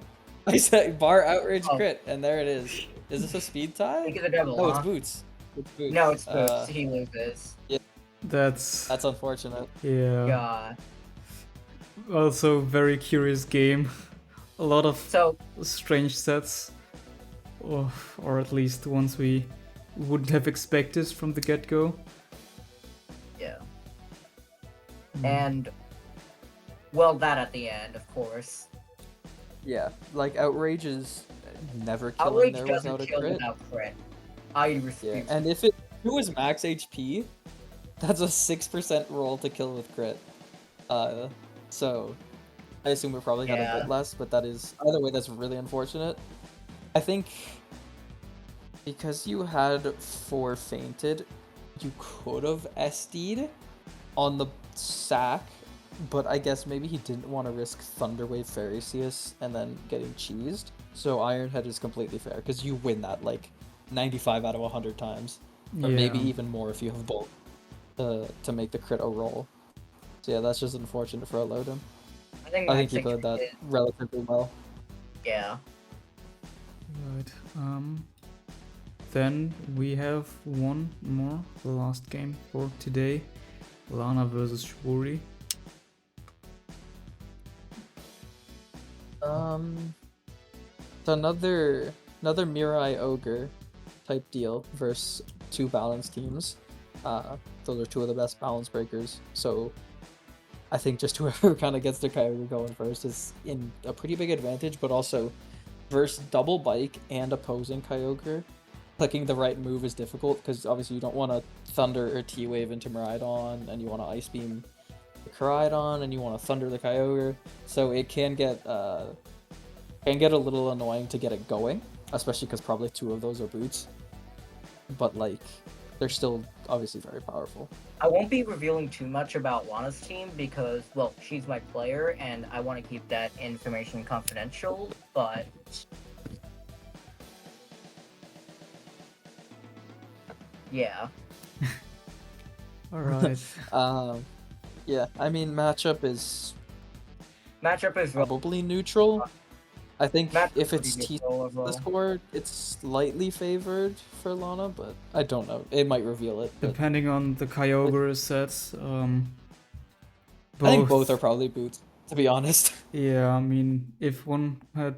I said bar outrage Oh. crit, and there it is. Is this a speed tie? think of the devil. No, huh? it's boots. It's boots. No, it's Boots. Uh, He loses. That's That's unfortunate. yeah. God. Also very curious game. A lot of So strange sets, or at least ones we wouldn't have expected from the get-go. yeah, Mm. and well, that at the end, of course. Yeah, like outrage is never killing Outrage there doesn't without a kill crit. without crit. I Yeah, refuse. and if it was max HP, that's a 6% roll to kill with crit. So I assume it probably had a Yeah. bit less, but that is either way that's really unfortunate. I think because you had 4 fainted, you could have SD'd on the sack but I guess maybe he didn't want to risk Thunderwave Pharasius and then getting cheesed. So Ironhead is completely fair, because you win that like 95 out of 100 times. Or maybe even more if you have both to make the crit a roll. So yeah, that's just unfortunate for elodin. I think he played that relatively well. Yeah. Right. Then we have one more, the last game for today. Lana versus Shuwri. It's another Mirai Ogre type deal versus two balance teams. Those are two of the best balance breakers. So I think just whoever kind of gets their Kyogre going first is in a pretty big advantage, but also versus double bike and opposing Kyogre, clicking the right move is difficult because obviously you don't want to Thunder or T-Wave into Miraidon, and you want to Ice Beam the Miraidon, and you want to Thunder the Kyogre, so it can get a little annoying to get it going, especially because probably two of those are boots, but like they're still obviously very powerful. I won't be revealing too much about Lana's team because, well, she's my player and I want to keep that information confidential, but... yeah. Alright. Yeah, I mean, matchup is Probably probably neutral. I think if it's T score, it's slightly favored for Lana, but I don't know. It might reveal it. But Depending on the Kyogre sets, I think both are probably boots, to be honest. Yeah, I mean, if one had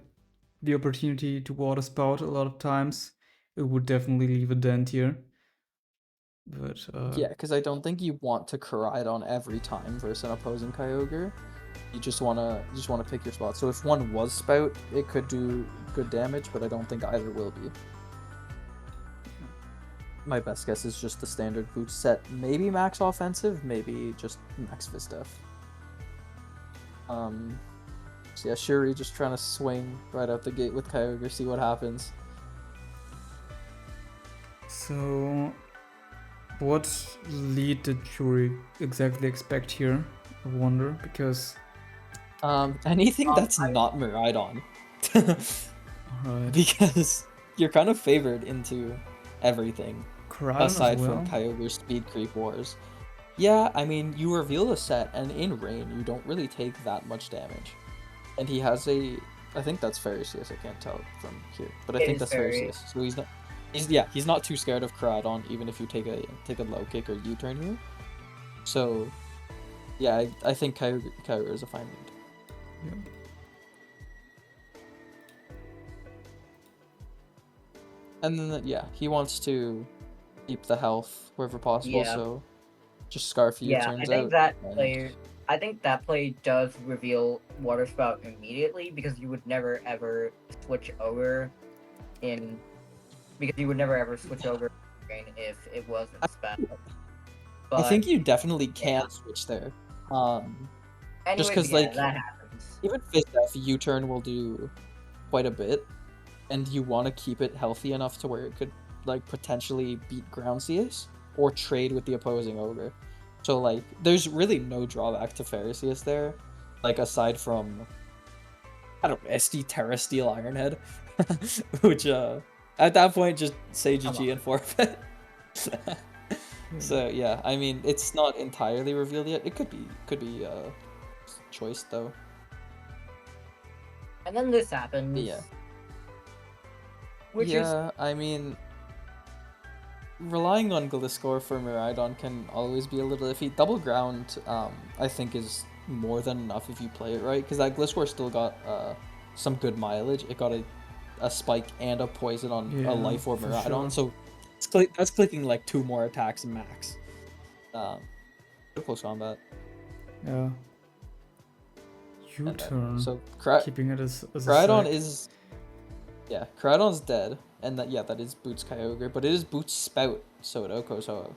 the opportunity to water spout a lot of times, it would definitely leave a dent here. But yeah, because I don't think you want to Koraidon every time versus an opposing Kyogre. You just wanna pick your spot. So if one was spout, it could do good damage, but I don't think either will be. My best guess is just the standard boot set. Maybe max offensive, maybe just max Vistef. So yeah, Shuwri just trying to swing right out the gate with Kyogre, see what happens. So, what lead did Shuwri exactly expect here? I wonder, because... anything that's not Miraidon. Right. Because you're kind of favored into everything. Koraidon aside as well? from Kyogre Speed Creep Wars. Yeah, I mean, you reveal a set, and in rain, you don't really take that much damage. And he has a... I think that's Pharasius, I can't tell from here. But I think that's Pharasius. So he's not too scared of Koraidon, even if you take a low kick or U-turn here. So, yeah, I think Kyogre is a fine lead. Yeah. And then, yeah, he wants to keep the health wherever possible, so just Scarf U-turns out. I think that play does reveal Water Spout immediately because you would never ever switch over if it wasn't Spout. I think you definitely can switch there. Just because that happens. Even Vistef U-turn will do quite a bit, and you want to keep it healthy enough to where it could like potentially beat Ground CS or trade with the opposing Ogre. So like, there's really no drawback to Pharasius there, like aside from, I don't know, SD Terra Steel Ironhead, which at that point just say GG and forfeit. So yeah, I mean, it's not entirely revealed yet. It could be choice though. And then this happens. Yeah. Which is... I mean, relying on Gliscor for Miraidon can always be a little iffy. Double Ground, I think is more than enough if you play it right, because that Gliscor still got some good mileage. It got a spike and a poison on a Life Orb Miraidon, so that's clicking like 2 more attacks max. Close combat. Yeah. U-turn. So keeping it as Koraidon is... Yeah, Koraidon's dead, and that is Boots Kyogre, but it is Boots Spout Soto Kosoho.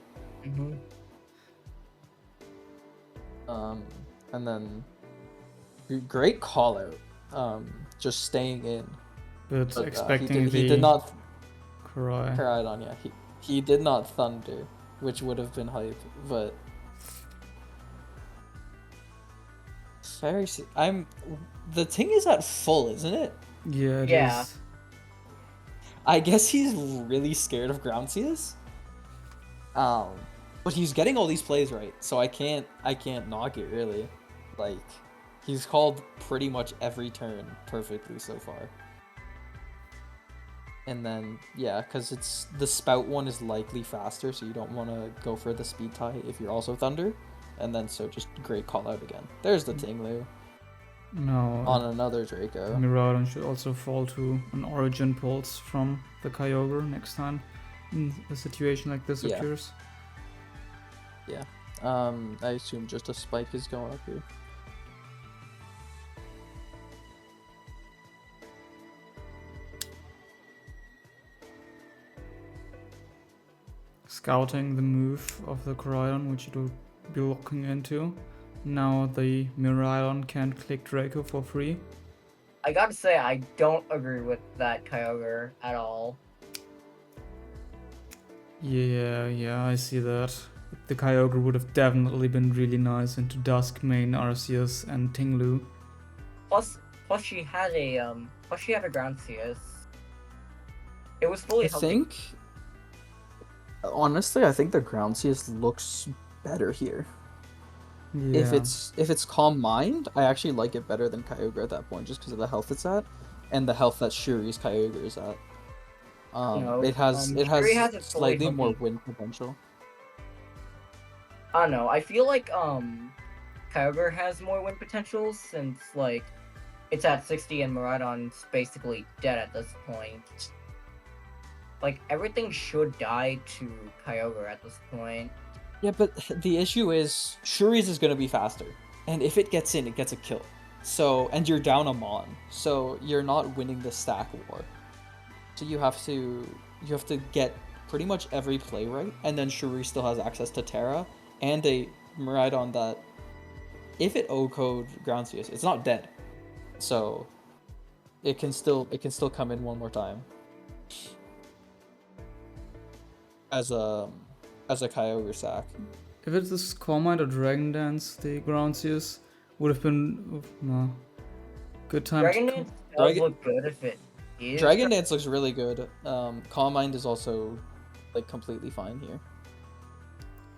And then great call out. Just staying in. But expecting he did not Koraidon, yeah. He did not Thunder, which would have been hype, but The thing is at full, isn't it? Yeah, it Yeah. is. I guess he's really scared of Groundsius. But he's getting all these plays right, so I can't knock it really. Like, he's called pretty much every turn perfectly so far. And then, yeah, because the spout one is likely faster, so you don't want to go for the speed tie if you're also Thunder. And then, so just great call out again. There's the Tinglu No. on another Draco. Miraidon should also fall to an Origin Pulse from the Kyogre next time a situation like this Yeah. occurs. Yeah. I assume just a spike is going up here. Scouting the move of the Koraidon, which it will be looking into. Now the Miraidon can't click Draco for free. I gotta say, I don't agree with that Kyogre at all. Yeah, I see that. The Kyogre would have definitely been really nice into Dusk main Arceus and Tinglu. Plus she had a Groundsius. It was fully I healthy. think, honestly, I think the Groundsius looks better here. Yeah. If it's Calm Mind, I actually like it better than Kyogre at that point, just because of the health it's at, and the health that Shuwri's Kyogre is at. It has Shuwri has it fully slightly more healthy. win potential. I don't know. I feel like Kyogre has more win potential since like it's at 60 and Miraidon's basically dead at this point. Like everything should die to Kyogre at this point. Yeah, but the issue is Shuri's is gonna be faster, and if it gets in, it gets a kill. So, and you're down a Mon, so you're not winning the stack war. So you have to get pretty much every play right, and then Shuwri still has access to Terra and a Miraidon that, if it O-code Groundsius, it's not dead. So it can still come in one more time. As a Kyogre sack. If it is Calm Mind or Dragon Dance, the Groundsius would have been good time. Dragon Dance does look good if it is. Dragon Dance looks really good. Calm Mind is also like completely fine here.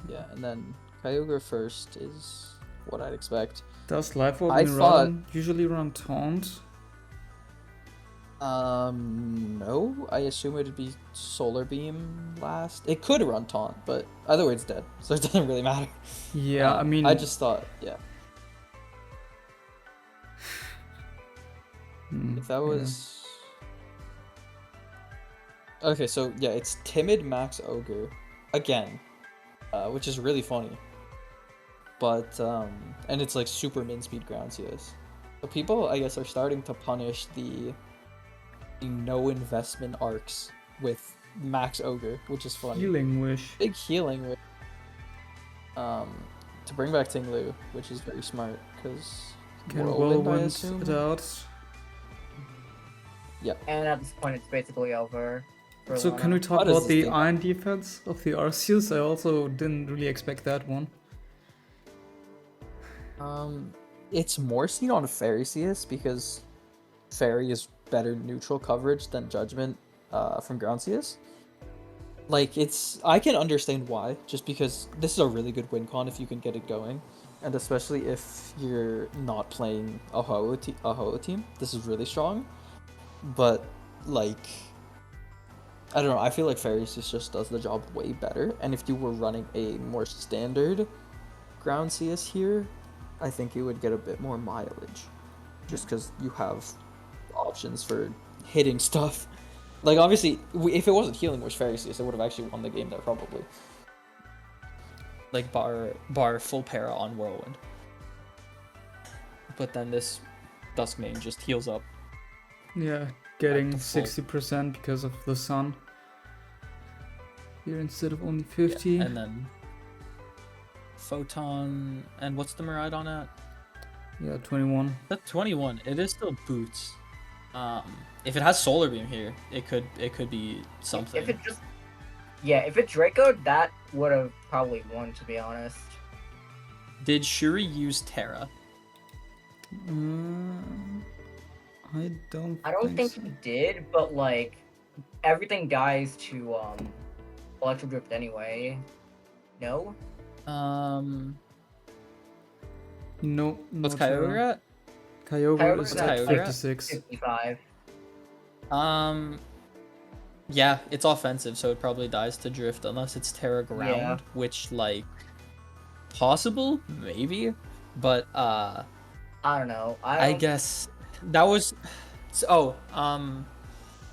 Yeah, and then Kyogre first is what I'd expect. Does Life Orb I Miraidon usually run Taunt? No. I assume it'd be Solar Beam last. It could run Taunt, but either way it's dead, so it doesn't really matter. Yeah, I mean, I just thought, yeah. If that was... Okay, so yeah, it's Timid Max Ogre again, which is really funny. But and it's like super min speed Groundsius. So people, I guess, are starting to punish the no investment arcs with Max Ogre, which is funny. Healing Wish. Big healing wish. To bring back Tinglu, which is very smart because Can Whirlwind, I Whirlwind assume. it out. And at this point, it's basically over. for So Lana. can we talk How does about this the thing- iron defense of the Arceus? I also didn't really expect that one. It's more seen on Fairyseus because Fairy is better neutral coverage than Judgment from Groundseus. Like, I can understand why, just because this is a really good win con if you can get it going. And especially if you're not playing a Ho team, this is really strong. But, like, I don't know, I feel like Fairyseus just does the job way better. And if you were running a more standard Groundseus here, I think you would get a bit more mileage. Just because you have options for hitting stuff. Like, obviously, if it wasn't Healing Wish Fairyseus, it would have actually won the game there, probably. Like, bar full para on Whirlwind. But then this Duskmane just heals up. Yeah, getting Back to full. 60% because of the sun. Here instead of only 50. And then Photon, and what's the Miraidon at? Yeah, 21. That's 21. It is still boots. If it has Solar Beam here, it could be something. If it Draco'd, that would have probably won, to be honest. Did Shuwri use Terra? I don't. I don't think so. he did, but like everything dies to Electro Drift anyway. No? No, What's no Kyogre Terra. at? Kyogre Kyogre's is at, at like, 56. 55. Yeah, it's offensive, so it probably dies to Drift unless it's Terra Ground, Yeah. which, like, possible, maybe, but, I don't know. I guess that was, that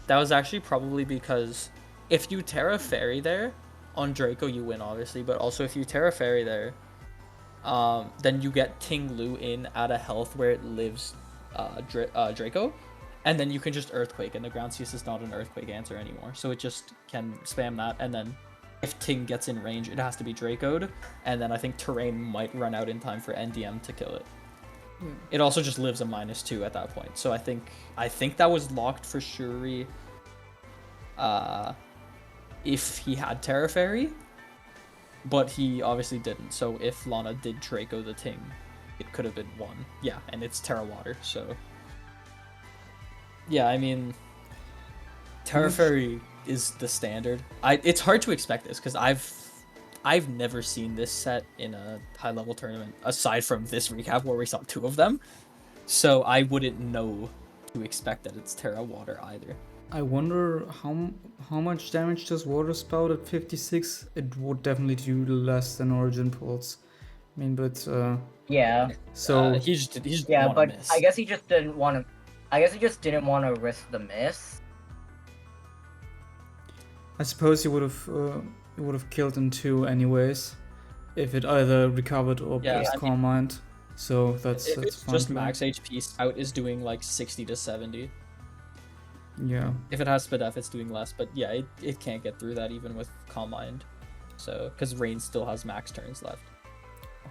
was actually probably because if you Terra Fairy there, on Draco you win, obviously, but also if you Terra Fairy there, then you get Ting Lu in at a health where it lives Draco, and then you can just Earthquake, and the Ground Cease is not an Earthquake answer anymore, so it just can spam that, and then if Ting gets in range, it has to be Draco'd, and then I think Terrain might run out in time for NDM to kill it. It also just lives a -2 at that point, so I think that was locked for Shuwri if he had Terra Fairy, but he obviously didn't, so if Lana did Draco the Ting, it could have been 1. Yeah, and it's Terra Water, so... Yeah, I mean... Terra Fairy is the standard. It's hard to expect this, because I've never seen this set in a high-level tournament, aside from this recap where we saw 2 of them, so I wouldn't know to expect that it's Terra Water either. I wonder how much damage does Water Spout at 56? It would definitely do less than Origin Pulse. I mean, but Yeah. so he just Yeah, but miss. I guess he just didn't want to. I guess he just didn't want to risk the miss. I suppose he would have killed in 2 anyways, if it either recovered or placed Calm Mind. So that's if it's fine. just max HP, Spout is doing like 60 to 70. Yeah. If it has Speed F, it's doing less, but yeah, it can't get through that even with Calm Mind. So, because Rain still has max turns left.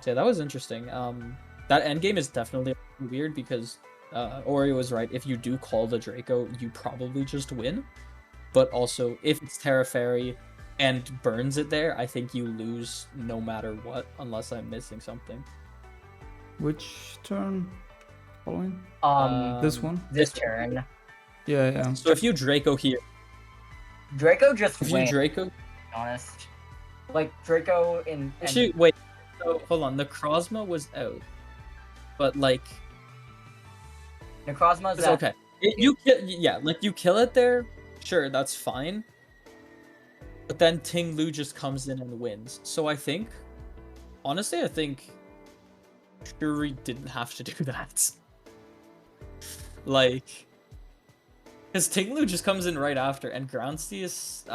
So yeah, that was interesting. That endgame is definitely weird because Oreo was right. If you do call the Draco, you probably just win. But also, if it's Terra Fairy and burns it there, I think you lose no matter what, unless I'm missing something. Which turn? Following? This one? This turn. Yeah, yeah. So if you Draco here... Draco just If wins, you Draco... to be honest. Like, Draco in... Actually, wait. So, hold on. Necrozma was out. But, like... Necrozma's It's at... okay. You kill it there, sure, that's fine. But then Ting Lu just comes in and wins. So I think... Honestly, I think... Shuwri didn't have to do that. Like... Because Ting Lu just comes in right after, and Groundsteus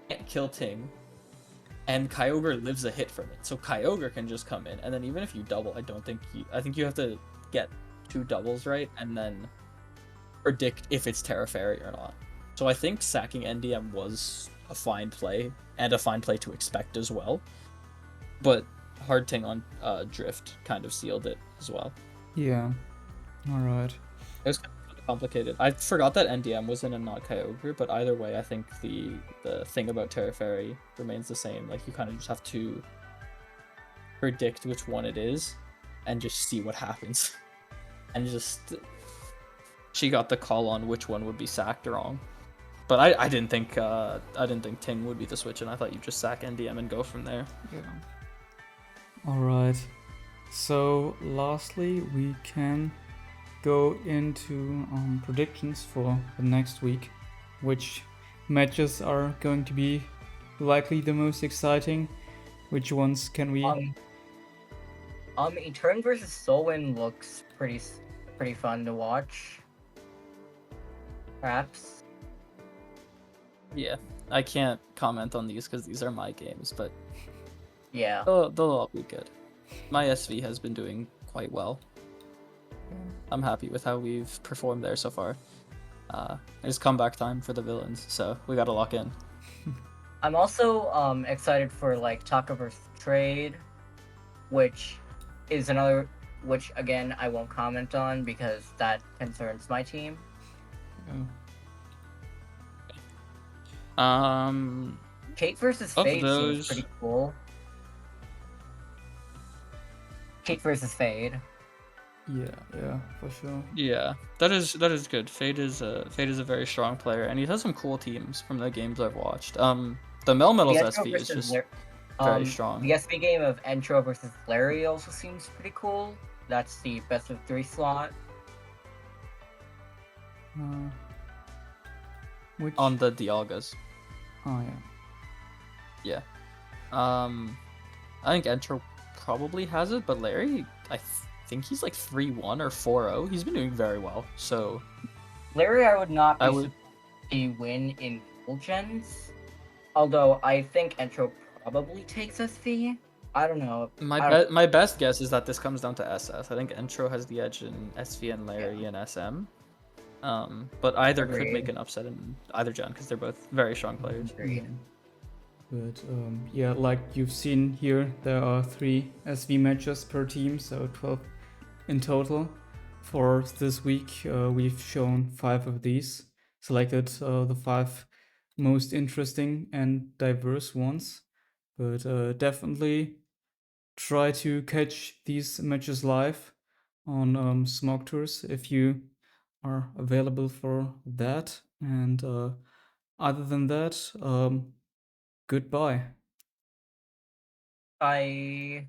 can't kill Ting, and Kyogre lives a hit from it, so Kyogre can just come in, and then even if you double, I think you have to get 2 doubles right, and then predict if it's Terra Fairy or not. So I think sacking NDM was a fine play, and a fine play to expect as well, but Hard Ting on Drift kind of sealed it as well. Yeah. Alright. It was kind of complicated. I forgot that NDM was in and not Kyogre, but either way, I think the thing about Terra Fairy remains the same. Like, you kind of just have to predict which one it is, and just see what happens. And just... She got the call on which one would be sacked wrong. But I didn't think Ting would be the switch, and I thought you'd just sack NDM and go from there. Yeah. Alright. So, lastly, we can go into predictions for the next week. Which matches are going to be likely the most exciting? Which ones can we... Etern versus Solwyn looks pretty fun to watch. Perhaps. Yeah, I can't comment on these because these are my games, but Yeah. they'll all be good. My SV has been doing quite well. I'm happy with how we've performed there so far. It's comeback time for the villains, so we gotta lock in. I'm also excited for like Taka versus Trade, which is another, which again I won't comment on because that concerns my team. Kate versus Fade seems pretty cool. Kate versus Fade. Yeah, for sure. Yeah, that is good. Fade is a very strong player, and he has some cool teams from the games I've watched. The Melmetal's The Entro SV is versus just very the strong. SV game of Entro versus Larry also seems pretty cool. That's the best of 3 slot. Which On the Dialgas. Oh yeah. Yeah. I think Entro probably has it, but Larry, I think he's like 3-1 or 4-0. He's been doing very well. So Larry, I would not be I would. surprised to win in full gens. Although I think Entro probably takes SV. I don't know. My best guess is that this comes down to SS. I think Entro has the edge in SV and Larry and SM. But either could make an upset in either gen because they're both very strong players. Agreed. But yeah, like you've seen here, there are 3 SV matches per team, so 12 in total. For this week, we've shown 5 of these, selected the 5 most interesting and diverse ones. But definitely try to catch these matches live on Smog Tours if you are available for that. And other than that, goodbye. Bye.